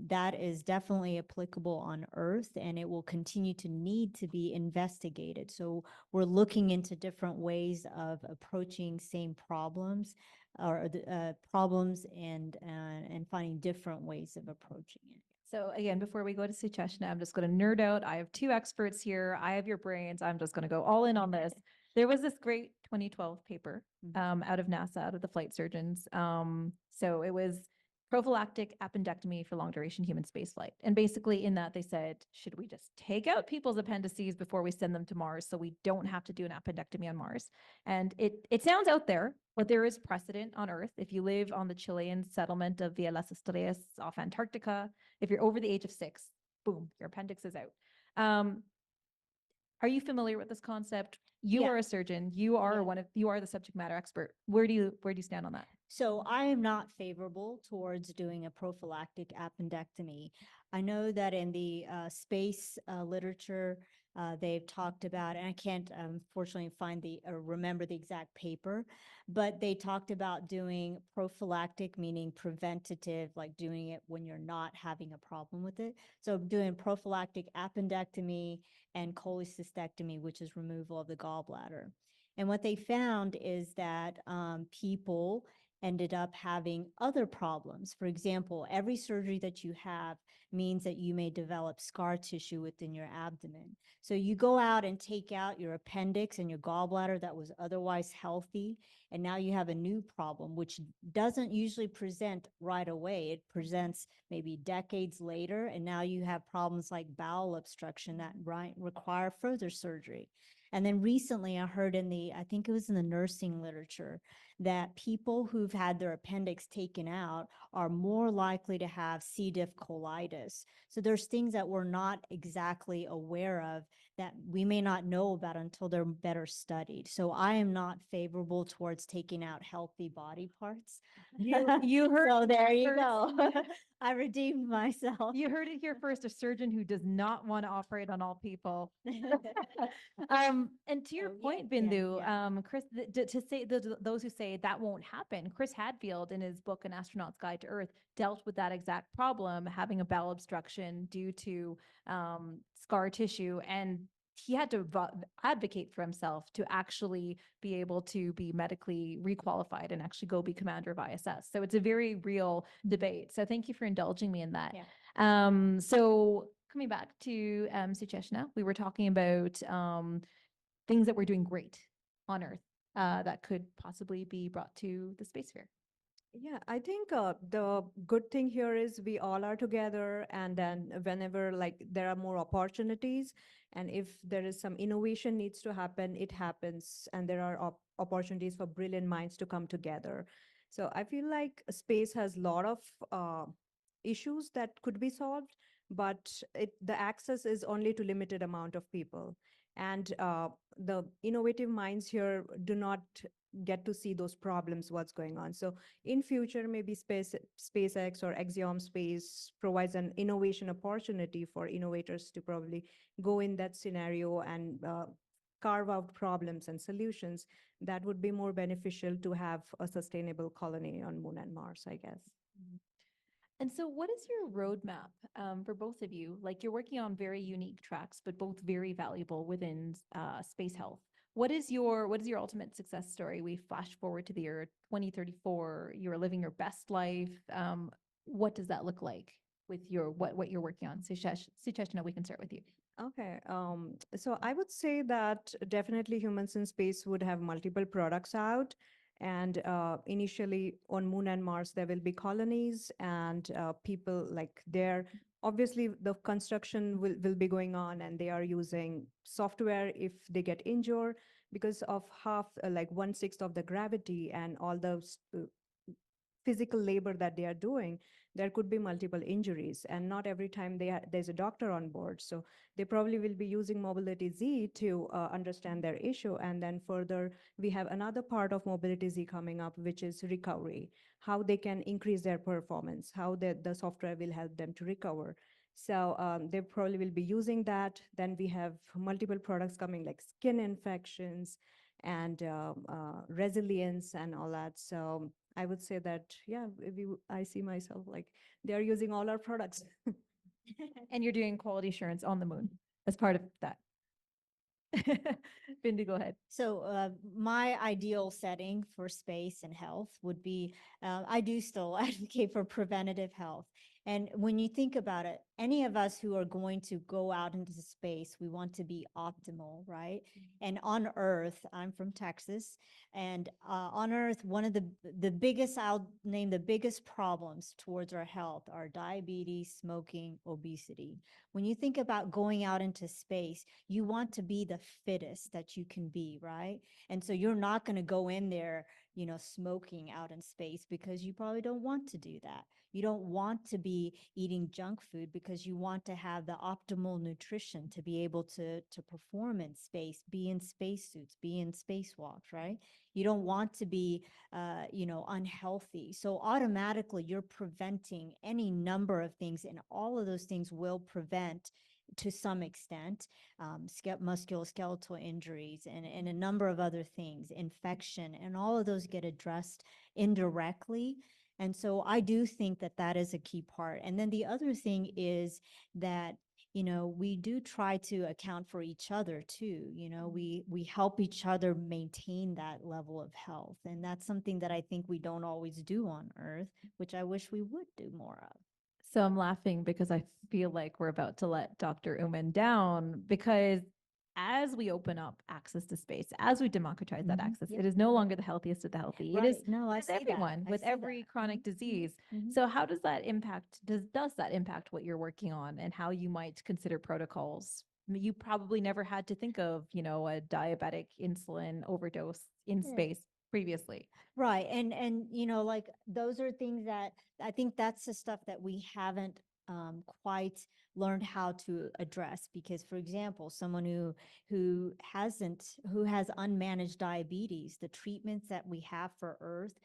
D: that is definitely applicable on Earth, and it will continue to need to be investigated. So we're looking into different ways of approaching same problems or problems and finding different ways of approaching it.
B: So again, before we go to Sucheshna, I'm just going to nerd out. I have two experts here. I have your brains. I'm just going to go all in on this. There was this great 2012 paper out of NASA, out of the flight surgeons. So it was prophylactic appendectomy for long duration human spaceflight. And basically in that they said, should we just take out people's appendices before we send them to Mars so we don't have to do an appendectomy on Mars? And it sounds out there, but there is precedent on Earth. If you live on the Chilean settlement of Villa Las Estrellas off Antarctica, if you're over the age of 6, boom, your appendix is out. Are you familiar with this concept? You
D: Yeah.
B: are a surgeon. You are
D: Yeah.
B: you are the subject matter expert. Where do you stand on that?
D: So I am not favorable towards doing a prophylactic appendectomy. I know that in the space literature, they've talked about, and I can't unfortunately find remember the exact paper, but they talked about doing prophylactic, meaning preventative, like doing it when you're not having a problem with it. So doing prophylactic appendectomy and cholecystectomy, which is removal of the gallbladder. And what they found is that people ended up having other problems. For example, every surgery that you have means that you may develop scar tissue within your abdomen. So you go out and take out your appendix and your gallbladder that was otherwise healthy, and now you have a new problem, which doesn't usually present right away. It presents maybe decades later, and now you have problems like bowel obstruction that require further surgery. And then recently I heard I think it was in the nursing literature, that people who've had their appendix taken out are more likely to have C. diff colitis. So there's things that we're not exactly aware of that we may not know about until they're better studied. So I am not favorable towards taking out healthy body parts.
B: You heard
D: So there you
B: first.
D: go. I redeemed myself.
B: You heard it here first, a surgeon who does not want to operate on all people. And to your
D: Oh, yeah,
B: point,
D: yeah,
B: Bindu,
D: yeah.
B: Chris, to say those who say that won't happen, Chris Hadfield in his book An Astronaut's Guide to Earth dealt with that exact problem, having a bowel obstruction due to scar tissue, and he had to advocate for himself to actually be able to be medically requalified and actually go be commander of ISS. So it's a very real debate. So thank you for indulging me in that.
D: Yeah.
B: So coming back to Sucheshna, we were talking about things that we're doing great on Earth that could possibly be brought to the space fair.
C: Yeah, I think the good thing here is we all are together, and then whenever like there are more opportunities, and if there is some innovation needs to happen, it happens, and there are opportunities for brilliant minds to come together. So I feel like space has a lot of issues that could be solved, but the access is only to limited amount of people, and the innovative minds here do not get to see those problems, what's going on. So in future, maybe SpaceX or Axiom Space provides an innovation opportunity for innovators to probably go in that scenario and carve out problems and solutions that would be more beneficial to have a sustainable colony on Moon and Mars, I guess.
B: And so what is your roadmap for both of you? Like you're working on very unique tracks, but both very valuable within space health. What is your ultimate success story? We flash forward to the year 2034. You're living your best life. What does that look like with your what you're working on? Sucheshna, we can start with you.
C: Okay, so I would say that definitely humans in space would have multiple products out. And initially on Moon and Mars, there will be colonies and people like there. Obviously, the construction will be going on, and they are using software if they get injured because of half, like 1/6 of the gravity and all those physical labor that they are doing. There could be multiple injuries, and not every time there's a doctor on board. So they probably will be using Mobility Z to understand their issue. And then further, we have another part of Mobility Z coming up, which is recovery, how they can increase their performance, how the software will help them to recover. So they probably will be using that. Then we have multiple products coming like skin infections and resilience and all that. So I would say that, yeah, I see myself like they are using all our products.
B: And you're doing quality assurance on the moon as part of that. Bindi, go ahead.
D: So my ideal setting for space and health would be, I do still advocate for preventative health. And when you think about it, any of us who are going to go out into space, we want to be optimal, right? And on Earth, I'm from Texas, and on Earth, one of the biggest, I'll name the biggest problems towards our health are diabetes, smoking, obesity. When you think about going out into space, you want to be the fittest that you can be, right? And so you're not going to go in there, you know, smoking out in space because you probably don't want to do that. You don't want to be eating junk food because you want to have the optimal nutrition to be able to perform in space, be in spacesuits, be in spacewalks, right? You don't want to be, you know, unhealthy. So automatically you're preventing any number of things, and all of those things will prevent to some extent musculoskeletal injuries and a number of other things, infection, and all of those get addressed indirectly. And so I do think that that is a key part. And then the other thing is that, you know, we do try to account for each other too. You know, we help each other maintain that level of health. And that's something that I think we don't always do on Earth, which I wish we would do more of.
B: So I'm laughing because I feel like we're about to let Dr. Uman down, because as we open up access to space, as we democratize that
D: Mhm.
B: access,
D: Yep.
B: it is no longer the healthiest of the healthy.
D: Right.
B: It is,
D: No, I
B: it is
D: see that.
B: everyone
D: I
B: with
D: see that.
B: every chronic
D: Mhm.
B: disease.
D: Mhm.
B: So how does that impact, does that impact what you're working on and how you might consider protocols? I mean, you probably never had to think of, you know, a diabetic insulin overdose in
D: Yeah.
B: space previously.
D: Right. And you know, like those are things that I think that's the stuff that we haven't quite learned how to address. Because, for example, someone who has unmanaged diabetes, the treatments that we have for Earth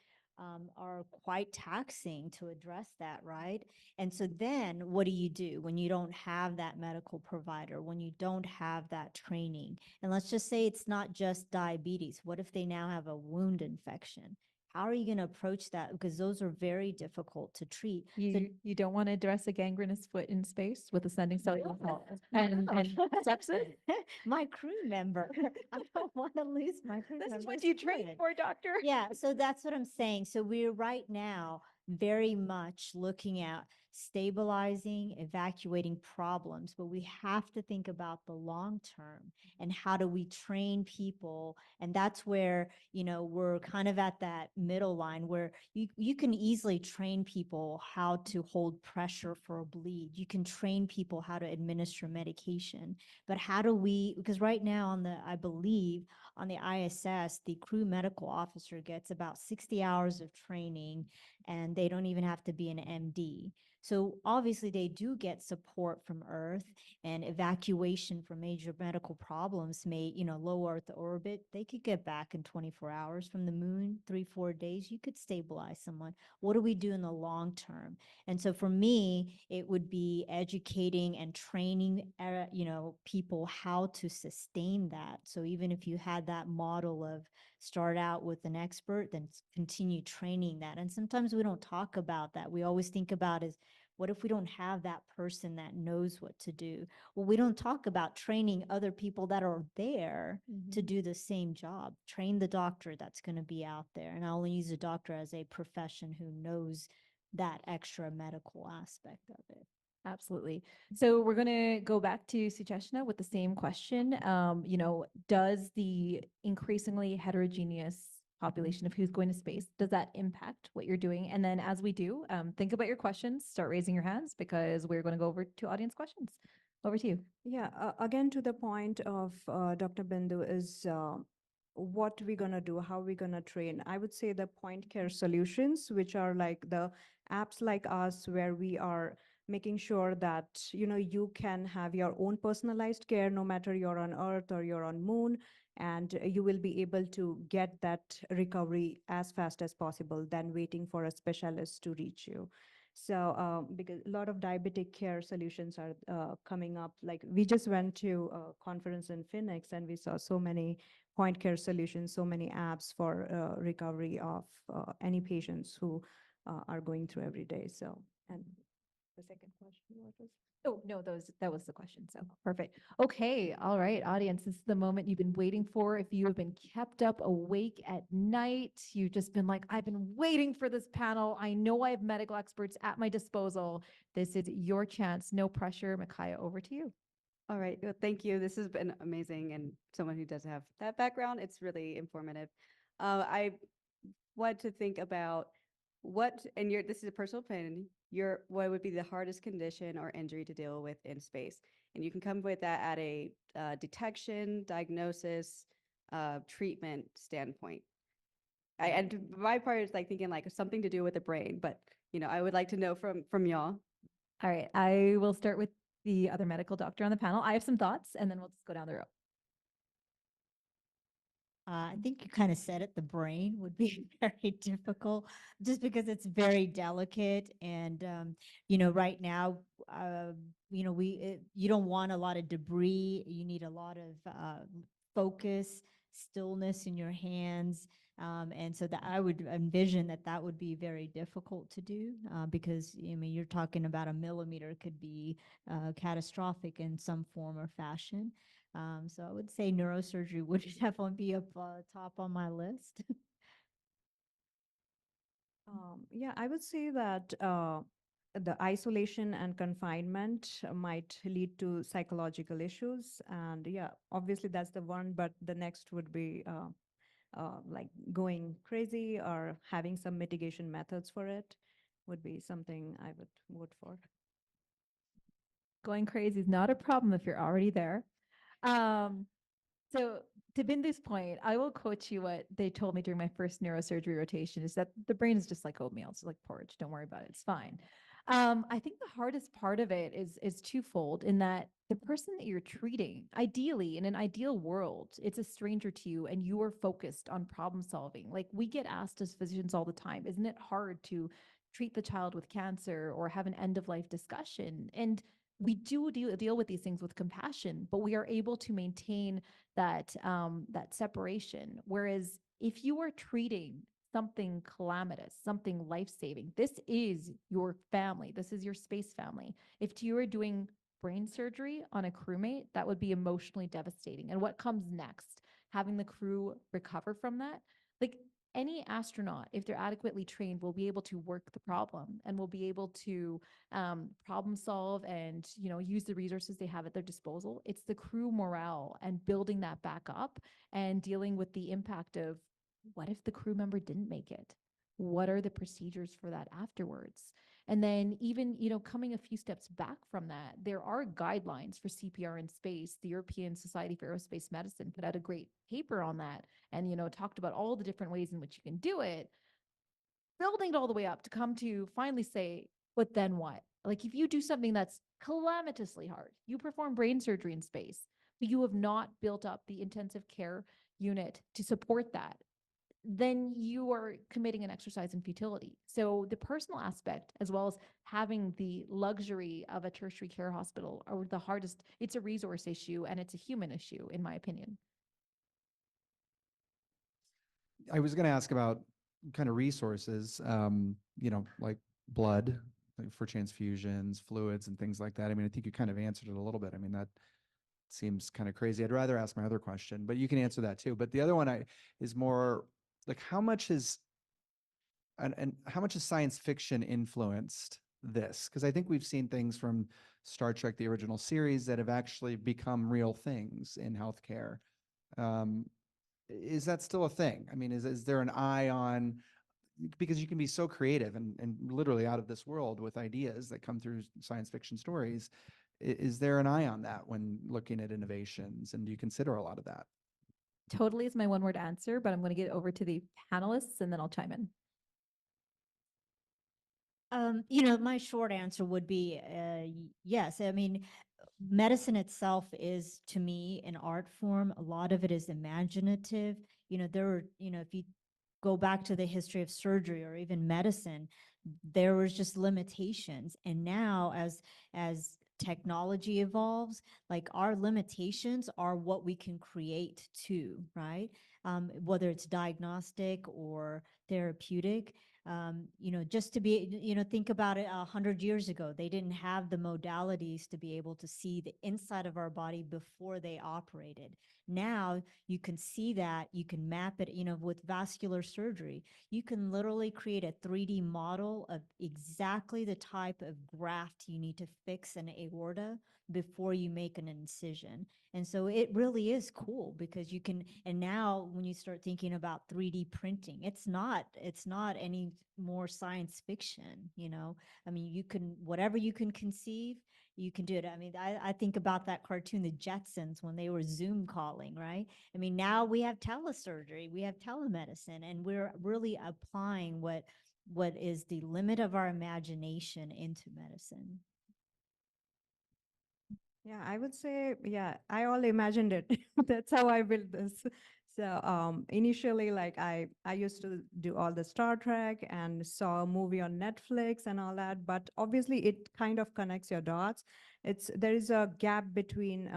D: are quite taxing to address that, right? And so then what do when you don't have that medical provider, when you don't have that training? And let's just say it's not just diabetes. What if they now have a wound infection? How are you going to approach that? Because those are very difficult to treat. So
B: You don't want to address a gangrenous foot in space with ascending cellular
D: No.
B: health and sepsis?
D: my crew member. I don't want to lose my crew
B: This is
D: member's
B: what you train
D: foot.
B: for, doctor.
D: Yeah, so that's what I'm saying. So we're right now very much looking at stabilizing, evacuating problems, but we have to think about the long term and how do we train people? And that's where, you know, we're kind of at that middle line where you can easily train people how to hold pressure for a bleed. You can train people how to administer medication, but how do we, because right now I believe on the ISS, the crew medical officer gets about 60 hours of training, and they don't even have to be an MD. So obviously they do get support from Earth, and evacuation for major medical problems may, you know, low Earth orbit, they could get back in 24 hours from the moon, 3-4 days, you could stabilize someone. What do we do in the long term? And so for me, it would be educating and training, you know, people how to sustain that. So even if you had that model of start out with an expert, then continue training that. And sometimes we don't talk about that. We always think about is, what if we don't have that person that knows what to do? Well, we don't talk about training other people that are there to do the same job. Train the doctor that's going to be out there. And I only use a doctor as a profession who knows that extra medical aspect of it.
B: Absolutely. So we're going to go back to Sucheshna with the same question. You know, does the increasingly heterogeneous population of who's going to space, does that impact what you're doing? And then as we do, think about your questions, start raising your hands because we're going to go over to audience questions. Over to you.
C: Yeah, again, to the point of Dr. Bindu is what we're going to do, how we're going to train. I would say the point care solutions, which are like the apps like us, where we are making sure that, you know, you can have your own personalized care, no matter you're on Earth or you're on Moon, and you will be able to get that recovery as fast as possible than waiting for a specialist to reach you. So because a lot of diabetic care solutions are coming up, like we just went to a conference in Phoenix and we saw so many point care solutions, so many apps for recovery of any patients who are going through every day. So, and the second question, what was?
B: Oh, no, that was the question. So perfect. Okay. All right, audience, this is the moment you've been waiting for. If you have been kept up awake at night, you've just been like, I've been waiting for this panel. I know I have medical experts at my disposal. This is your chance. No pressure. Micaiah, over to you.
E: All right. Well, thank you. This has been amazing. And someone who doesn't have that background, it's really informative. I want to think about this is a personal opinion, what would be the hardest condition or injury to deal with in space? And you can come with that at a detection, diagnosis, treatment standpoint. And my part is like thinking like something to do with the brain, but I would like to know from y'all.
B: All right. I will start with the other medical doctor on the panel. I have some thoughts and then we'll just go down the row.
D: I think you kind of said it, the brain would be very difficult just because it's very delicate. And, right now, you don't want a lot of debris. You need a lot of focus, stillness in your hands. And so that I would envision that would be very difficult to do because, I mean, you're talking about a millimeter could be catastrophic in some form or fashion. So I would say neurosurgery would definitely be up top on my list.
C: Yeah, I would say that the isolation and confinement might lead to psychological issues. And yeah, obviously that's the one, but the next would be like going crazy or having some mitigation methods for it would be something I would vote for.
B: Going crazy is not a problem if you're already there. So to Bindu's point, I will quote you what they told me during my first neurosurgery rotation is that the brain is just like oatmeal. It's like porridge. Don't worry about it. It's fine. I think the hardest part of it is twofold in that the person that you're treating, ideally in an ideal world, it's a stranger to you and you are focused on problem solving. Like we get asked as physicians all the time, isn't it hard to treat the child with cancer or have an end of life discussion? And we do deal with these things with compassion, but we are able to maintain that separation. Whereas if you are treating something calamitous, something life-saving, this is your family. This is your space family. If you are doing brain surgery on a crewmate, that would be emotionally devastating. And what comes next? Having the crew recover from that? Like any astronaut, if they're adequately trained, will be able to work the problem and will be able to problem solve and use the resources they have at their disposal. It's the crew morale and building that back up and dealing with the impact of what if the crew member didn't make it? What are the procedures for that afterwards? And then even, coming a few steps back from that, there are guidelines for CPR in space. The European Society for Aerospace Medicine put out a great paper on that and, talked about all the different ways in which you can do it, building it all the way up to come to finally say, but then what? Like if you do something that's calamitously hard, you perform brain surgery in space, but you have not built up the intensive care unit to support that, then you are committing an exercise in futility. So the personal aspect, as well as having the luxury of a tertiary care hospital, are the hardest. It's a resource issue and it's a human issue, in my opinion.
F: I was going to ask about kind of resources, like blood like for transfusions, fluids, and things like that. I mean, I think you kind of answered it a little bit. I mean, that seems kind of crazy. I'd rather ask my other question, but you can answer that too. But the other one is more like how much has science fiction influenced this? Because I think we've seen things from Star Trek, the original series, that have actually become real things in healthcare. Is that still a thing? I mean, is there an eye on, because you can be so creative and literally out of this world with ideas that come through science fiction stories. Is there an eye on that when looking at innovations? And do you consider a lot of that?
B: Totally is my one word answer, but I'm going to get over to the panelists and then I'll chime in.
D: My short answer would be yes. I mean, medicine itself is, to me, an art form. A lot of it is imaginative. If you go back to the history of surgery or even medicine, there was just limitations. And now as technology evolves, like our limitations are what we can create too, right? Whether it's diagnostic or therapeutic. Just to be, think about it 100 years ago, they didn't have the modalities to be able to see the inside of our body before they operated. Now you can see that, you can map it, with vascular surgery, you can literally create a 3D model of exactly the type of graft you need to fix an aorta before you make an incision. And so it really is cool because you can, and now when you start thinking about 3D printing, it's not any more science fiction, I mean, you can, whatever you can conceive, you can do it. I mean, I think about that cartoon, The Jetsons, when they were Zoom calling, right? I mean, now we have telesurgery, we have telemedicine, and we're really applying what is the limit of our imagination into medicine.
C: Yeah, I would say, yeah, I all imagined it. That's how I built this. So initially, like I used to do all the Star Trek and saw a movie on Netflix and all that, but obviously it kind of connects your dots. There is a gap between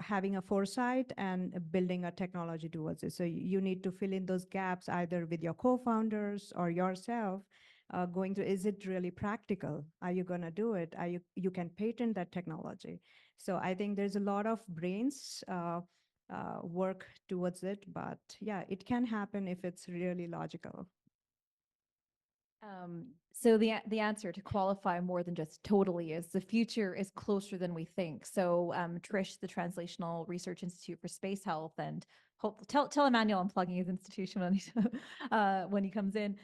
C: having a foresight and building a technology towards it. So you need to fill in those gaps either with your co-founders or yourself. Going to, is it really practical? Are you going to do it? You can patent that technology. So I think there's a lot of brains work towards it, but yeah, it can happen if it's really logical.
B: So the answer to qualify more than just totally is the future is closer than we think. So Trish, the Translational Research Institute for Space Health, and tell Emmanuel I'm plugging his institution when he comes in.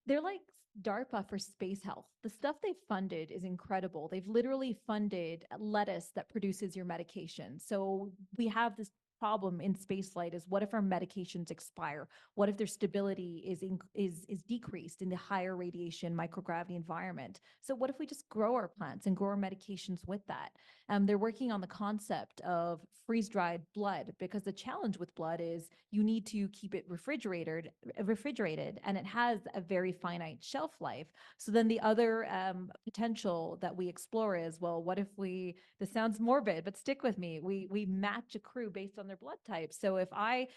B: They're like DARPA for space health. The stuff they've funded is incredible. They've literally funded lettuce that produces your medication. So we have this problem in spaceflight is what if our medications expire? What if their stability is decreased in the higher radiation microgravity environment? So what if we just grow our plants and grow our medications with that? They're working on the concept of freeze-dried blood because the challenge with blood is you need to keep it refrigerated, and it has a very finite shelf life. So then the other potential that we explore is, well, what if this sounds morbid, but stick with me, we match a crew based on their blood type. So if I,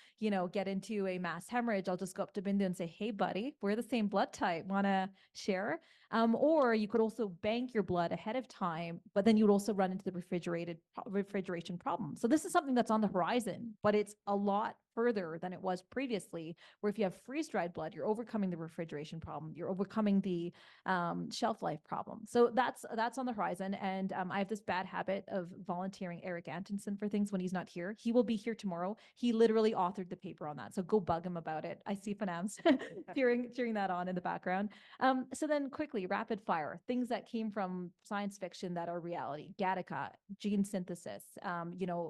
B: get into a mass hemorrhage, I'll just go up to Bindu and say, hey, buddy, we're the same blood type. Want to share? Or you could also bank your blood ahead of time, but then you would also run into the refrigeration problem. So this is something that's on the horizon, but it's a lot further than it was previously, where if you have freeze-dried blood, you're overcoming the refrigeration problem, you're overcoming the shelf life problem. So that's on the horizon. And I have this bad habit of volunteering Eric Antonsen for things when he's not here. He will be here tomorrow. He literally authored the paper on that. So go bug him about it. I see Fanam's cheering that on in the background. So then quickly, rapid fire, things that came from science fiction that are reality: Gattaca, gene synthesis,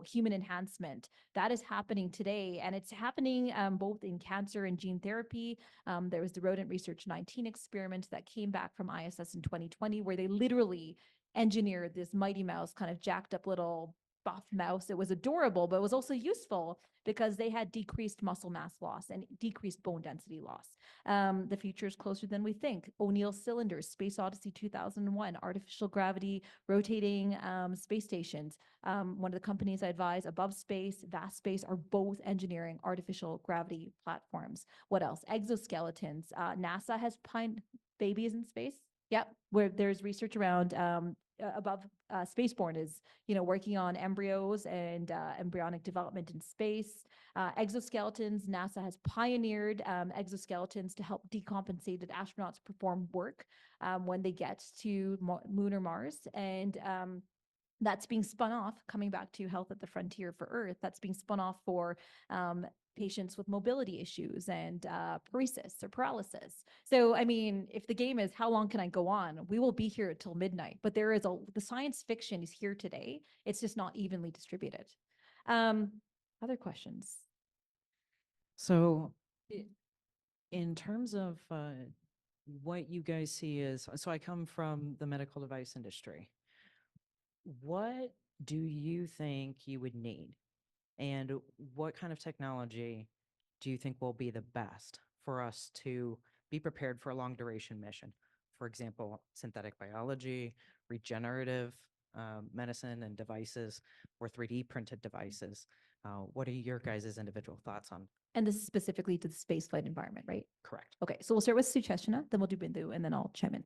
B: human enhancement. That is happening today, and it's happening both in cancer and gene therapy. There was the Rodent Research 19 experiment that came back from ISS in 2020, where they literally engineered this Mighty Mouse, kind of jacked up little buff mouse. It was adorable, but it was also useful because they had decreased muscle mass loss and decreased bone density loss. The future is closer than we think. O'Neill cylinders, Space Odyssey 2001, artificial gravity, rotating space stations. One of the companies I advise, Above Space, Vast Space, are both engineering artificial gravity platforms. What else? Exoskeletons. NASA has babies in space. Yep, where there's research around above Spaceborne is, working on embryos and embryonic development in space. Exoskeletons, NASA has pioneered exoskeletons to help decompensated astronauts perform work when they get to Moon or Mars. And that's being spun off, coming back to Health at the Frontier for Earth, that's being spun off for patients with mobility issues and paresis or paralysis. So, I mean, if the game is how long can I go on, we will be here until midnight, but the science fiction is here today. It's just not evenly distributed. Other questions?
G: So in terms of what you guys see is, so I come from the medical device industry. What do you think you would need? And what kind of technology do you think will be the best for us to be prepared for a long duration mission? For example, synthetic biology, regenerative medicine and devices, or 3D printed devices. What are your guys' individual thoughts on
B: And this is specifically to the spaceflight environment, right?
G: Correct.
B: Okay, so we'll start with Sucheshna, then we'll do Bindu, and then I'll chime in.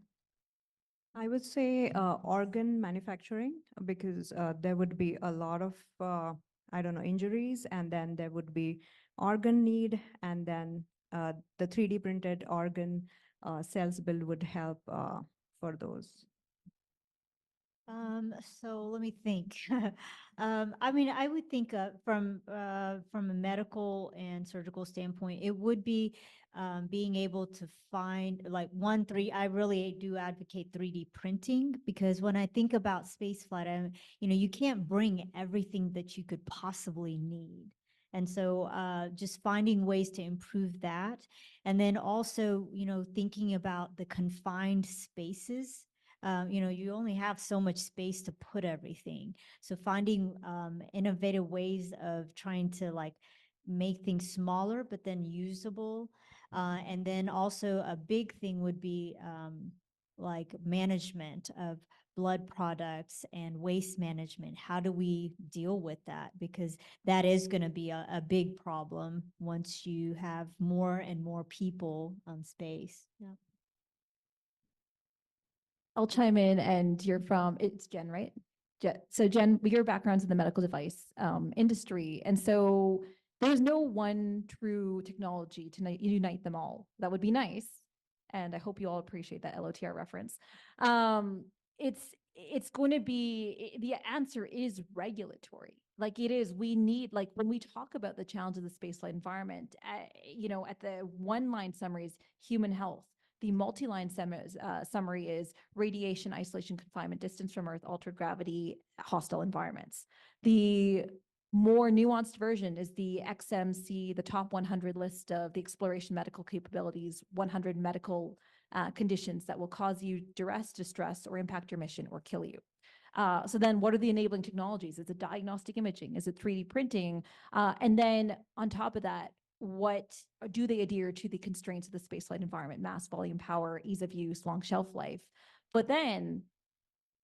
C: I would say organ manufacturing because there would be a lot of, I don't know, injuries, and then there would be organ need, and then the 3D printed organ cells build would help for those.
D: So let me think. I mean, I would think from a medical and surgical standpoint, it would be being able to find like I really do advocate 3D printing because when I think about space flight, you can't bring everything that you could possibly need. And so just finding ways to improve that. And then also, thinking about the confined spaces. You only have so much space to put everything. So finding innovative ways of trying to like make things smaller, but then usable. And then also a big thing would be like management of blood products and waste management. How do we deal with that? Because that is going to be a big problem once you have more and more people on space. Yeah.
B: I'll chime in, and it's Jen, right? So Jen, your background's in the medical device industry. And so there's no one true technology to unite them all. That would be nice. And I hope you all appreciate that LOTR reference. It's going to be, the answer is regulatory. Like it is, we need, like when we talk about the challenge of the spaceflight environment, at the one line summary is human health. The multi-line summary is radiation, isolation, confinement, distance from Earth, altered gravity, hostile environments. The more nuanced version is the XMC, the top 100 list of the exploration medical capabilities, 100 medical conditions that will cause you duress, distress, or impact your mission or kill you. So then what are the enabling technologies? Is it diagnostic imaging? Is it 3D printing? And then on top of that, what do they adhere to the constraints of the spaceflight environment, mass, volume, power, ease of use, long shelf life? But then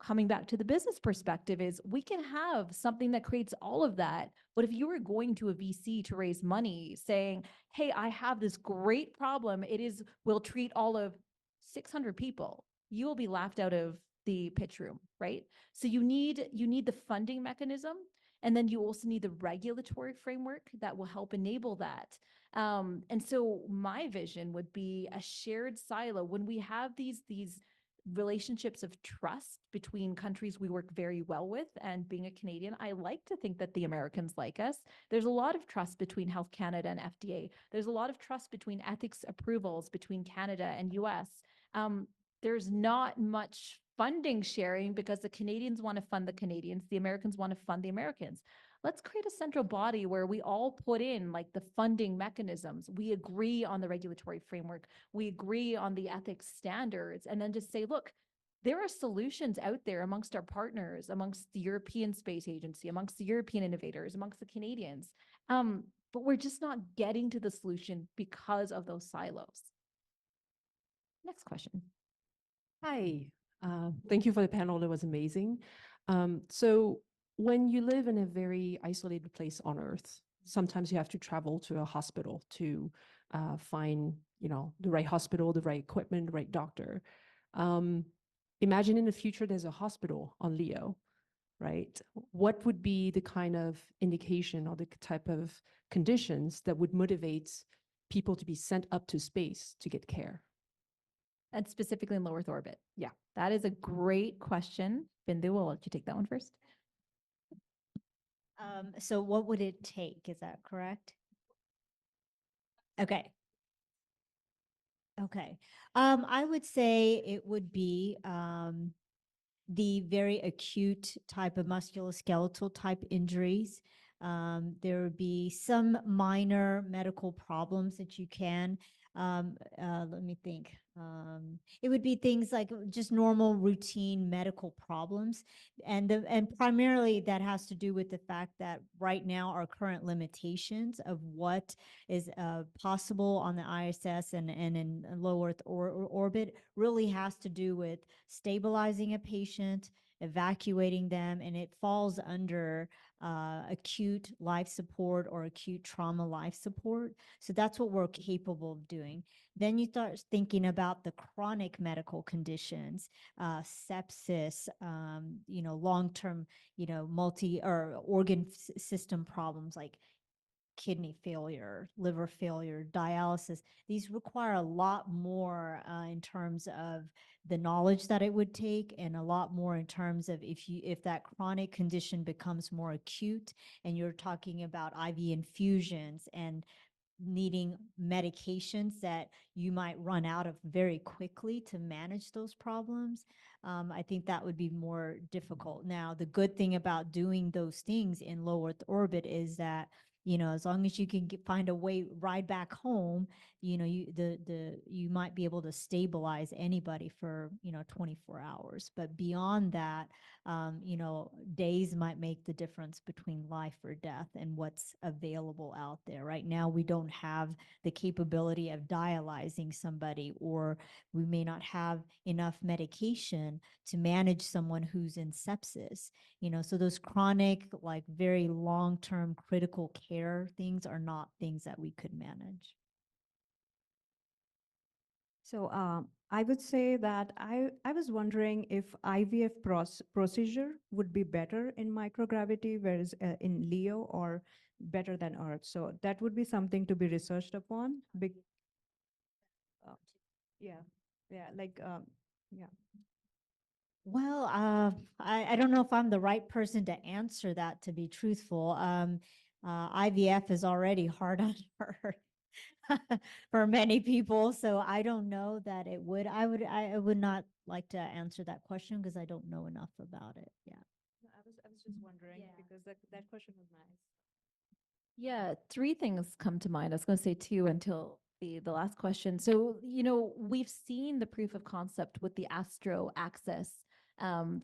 B: coming back to the business perspective is we can have something that creates all of that. But if you were going to a VC to raise money saying, hey, I have this great problem, we'll treat all of 600 people, you will be laughed out of the pitch room, right? So you need the funding mechanism. And then you also need the regulatory framework that will help enable that. And so my vision would be a shared silo. When we have these relationships of trust between countries we work very well with, and being a Canadian, I like to think that the Americans like us. There's a lot of trust between Health Canada and FDA. There's a lot of trust between ethics approvals between Canada and US. There's not much funding sharing because the Canadians want to fund the Canadians, the Americans want to fund the Americans. Let's create a central body where we all put in like the funding mechanisms. We agree on the regulatory framework. We agree on the ethics standards, and then just say, look, there are solutions out there amongst our partners, amongst the European Space Agency, amongst the European innovators, amongst the Canadians. But we're just not getting to the solution because of those silos. Next question.
H: Hi, thank you for the panel. That was amazing. So when you live in a very isolated place on Earth, sometimes you have to travel to a hospital to find, the right hospital, the right equipment, the right doctor. Imagine in the future there's a hospital on Leo, right? What would be the kind of indication or the type of conditions that would motivate people to be sent up to space to get care?
B: And specifically in low Earth orbit.
H: Yeah.
B: That is a great question. Bindu, we'll let you take that one first.
D: So what would it take? Is that correct? Okay. Okay. I would say it would be the very acute type of musculoskeletal type injuries. There would be some minor medical problems that you can. Let me think. It would be things like just normal routine medical problems. And primarily that has to do with the fact that right now our current limitations of what is possible on the ISS and in low Earth orbit really has to do with stabilizing a patient, evacuating them, and it falls under acute life support or acute trauma life support. So that's what we're capable of doing. Then you start thinking about the chronic medical conditions, sepsis, long-term, multi or organ system problems like kidney failure, liver failure, dialysis. These require a lot more in terms of the knowledge that it would take, and a lot more in terms of if that chronic condition becomes more acute, and you're talking about IV infusions and needing medications that you might run out of very quickly to manage those problems. I think that would be more difficult. Now, the good thing about doing those things in low Earth orbit is that, as long as you can find a way ride back home, you might be able to stabilize anybody for 24 hours. But beyond that, days might make the difference between life or death and what's available out there. Right now, we don't have the capability of dialyzing somebody, or we may not have enough medication to manage someone who's in sepsis. So those chronic, like very long-term critical care things are not things that we could manage.
C: So I would say that I was wondering if IVF procedure would be better in microgravity, whereas in LEO, or better than Earth. So that would be something to be researched upon. Uh, yeah, yeah, yeah.
D: Well, I don't know if I'm the right person to answer that, to be truthful. IVF is already hard on Earth for many people, so I don't know that it would. I would not like to answer that question because I don't know enough about it. Yeah.
C: I was just wondering because that question was nice.
B: Yeah, three things come to mind. I was going to say two until the last question. So, we've seen the proof of concept with the Astro Access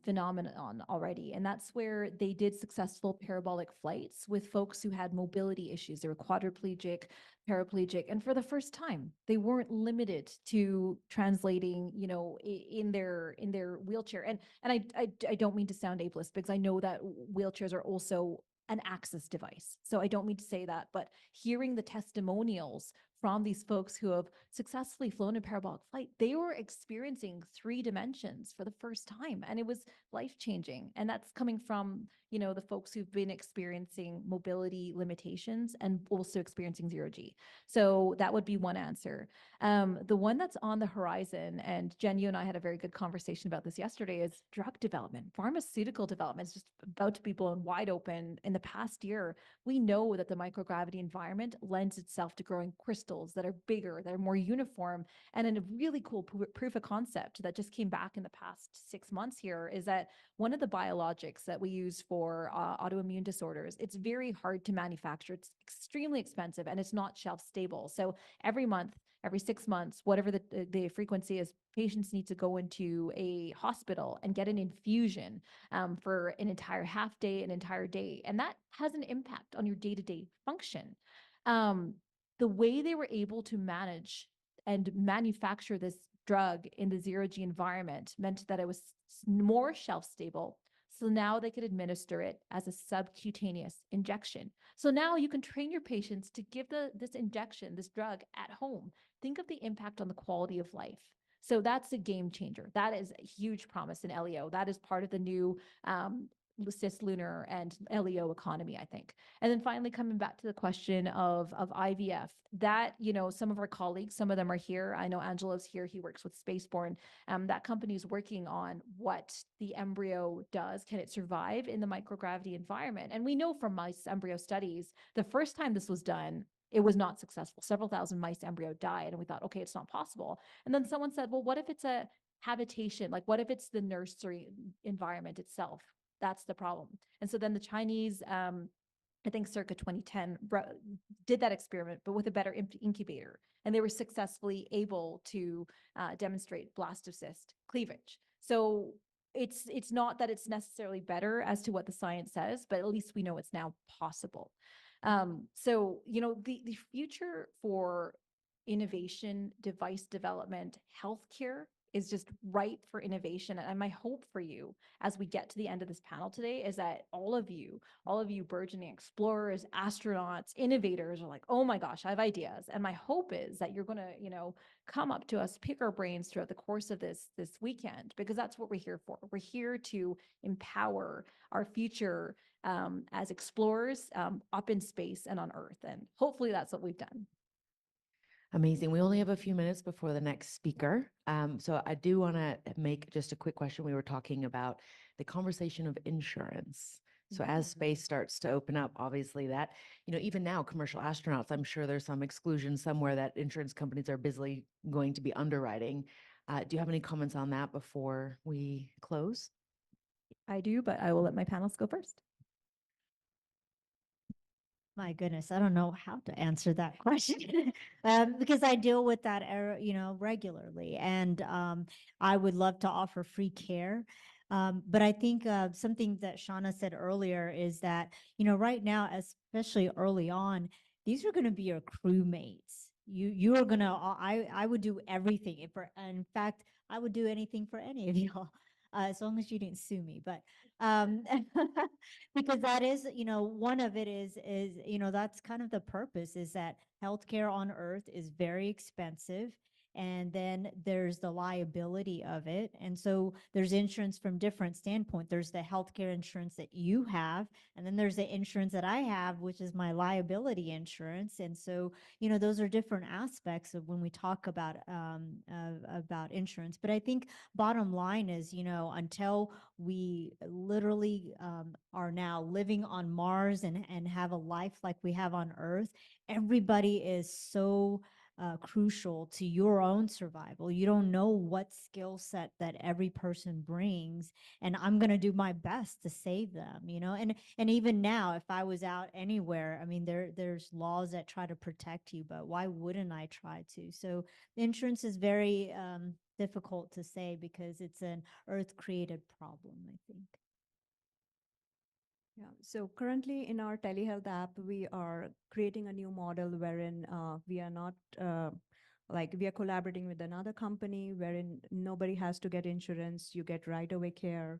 B: phenomenon already. And that's where they did successful parabolic flights with folks who had mobility issues. They were quadriplegic, paraplegic, and for the first time, they weren't limited to translating, in their wheelchair. And I don't mean to sound ableist, because I know that wheelchairs are also an access device. So I don't mean to say that, but hearing the testimonials from these folks who have successfully flown a parabolic flight, they were experiencing 3 dimensions for the first time, and it was life-changing. And that's coming from, the folks who've been experiencing mobility limitations and also experiencing 0G. So that would be one answer. The one that's on the horizon, and Jen, you and I had a very good conversation about this yesterday, is drug development. Pharmaceutical development is just about to be blown wide open. In the past year, we know that the microgravity environment lends itself to growing crystals that are bigger, that are more uniform. And a really cool proof of concept that just came back in the past 6 months here is that one of the biologics that we use for autoimmune disorders, it's very hard to manufacture. It's extremely expensive, and it's not shelf stable. So every month, every 6 months, whatever the frequency is, patients need to go into a hospital and get an infusion for an entire half day, an entire day. And that has an impact on your day-to-day function. The way they were able to manage and manufacture this drug in the 0G environment meant that it was more shelf stable. So now they could administer it as a subcutaneous injection. So now you can train your patients to give this injection, this drug, at home. Think of the impact on the quality of life. So that's a game changer. That is a huge promise in LEO. That is part of the new cislunar and LEO economy, I think. And then finally, coming back to the question of IVF, that, some of our colleagues, some of them are here. I know Angelo's here. He works with Spaceborne. That company is working on what the embryo does. Can it survive in the microgravity environment? And we know from mice embryo studies, the first time this was done, it was not successful. Several thousand mice embryo died, and we thought, okay, it's not possible. And then someone said, well, what if it's a habitation? Like, what if it's the nursery environment itself? That's the problem. And so then the Chinese, I think circa 2010, did that experiment, but with a better incubator. And they were successfully able to demonstrate blastocyst cleavage. So it's not that it's necessarily better as to what the science says, but at least we know it's now possible. So, the future for innovation, device development, healthcare is just ripe for innovation. And my hope for you as we get to the end of this panel today is that all of you burgeoning explorers, astronauts, innovators are like, oh my gosh, I have ideas. And my hope is that you're going to, come up to us, pick our brains throughout the course of this weekend, because that's what we're here for. We're here to empower our future as explorers up in space and on Earth. And hopefully that's what we've done.
A: Amazing. We only have a few minutes before the next speaker. So I do want to make just a quick question. We were talking about the conversation of insurance. So as space starts to open up, obviously that, even now, commercial astronauts, I'm sure there's some exclusion somewhere that insurance companies are busily going to be underwriting. Do you have any comments on that before we close?
B: I do, but I will let my panelists go first.
D: My goodness, I don't know how to answer that question because I deal with that error, regularly, and I would love to offer free care. But I think something that Shauna said earlier is that, right now, especially early on, these are going to be your crewmates. You are going to, I would do everything. In fact, I would do anything for any of y'all. As long as you didn't sue me, but because that is, one of it is, that's kind of the purpose, is that healthcare on Earth is very expensive. And then there's the liability of it. And so there's insurance from different standpoint. There's the healthcare insurance that you have, and then there's the insurance that I have, which is my liability insurance. And so, those are different aspects of when we talk about insurance. But I think bottom line is, until we literally are now living on Mars and have a life like we have on Earth, everybody is so crucial to your own survival. You don't know what skill set that every person brings, and I'm going to do my best to save them, and even now, if I was out anywhere, I mean, there's laws that try to protect you, but why wouldn't I try to? So insurance is very difficult to say because it's an Earth created problem, I think.
C: Yeah, so currently in our telehealth app, we are creating a new model wherein we are not we are collaborating with another company wherein nobody has to get insurance. You get right away care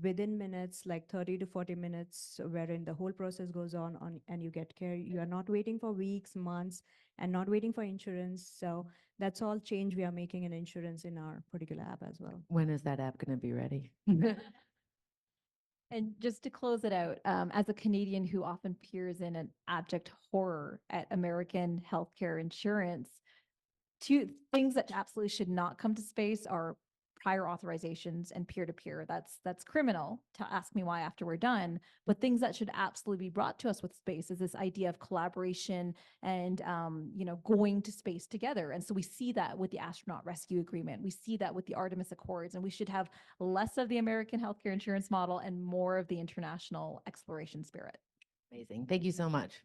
C: within minutes, like 30 to 40 minutes, wherein the whole process goes on and you get care. You are not waiting for weeks, months, and not waiting for insurance. So that's all change we are making in insurance in our particular app as well.
A: When is that app going to be ready?
B: And just to close it out, as a Canadian who often peers in an abject horror at American healthcare insurance, two things that absolutely should not come to space are prior authorizations and peer-to-peer. That's criminal to ask me why after we're done. But things that should absolutely be brought to us with space is this idea of collaboration and going to space together. And so we see that with the astronaut rescue agreement. We see that with the Artemis Accords, and we should have less of the American healthcare insurance model and more of the international exploration spirit.
A: Amazing. Thank you so much.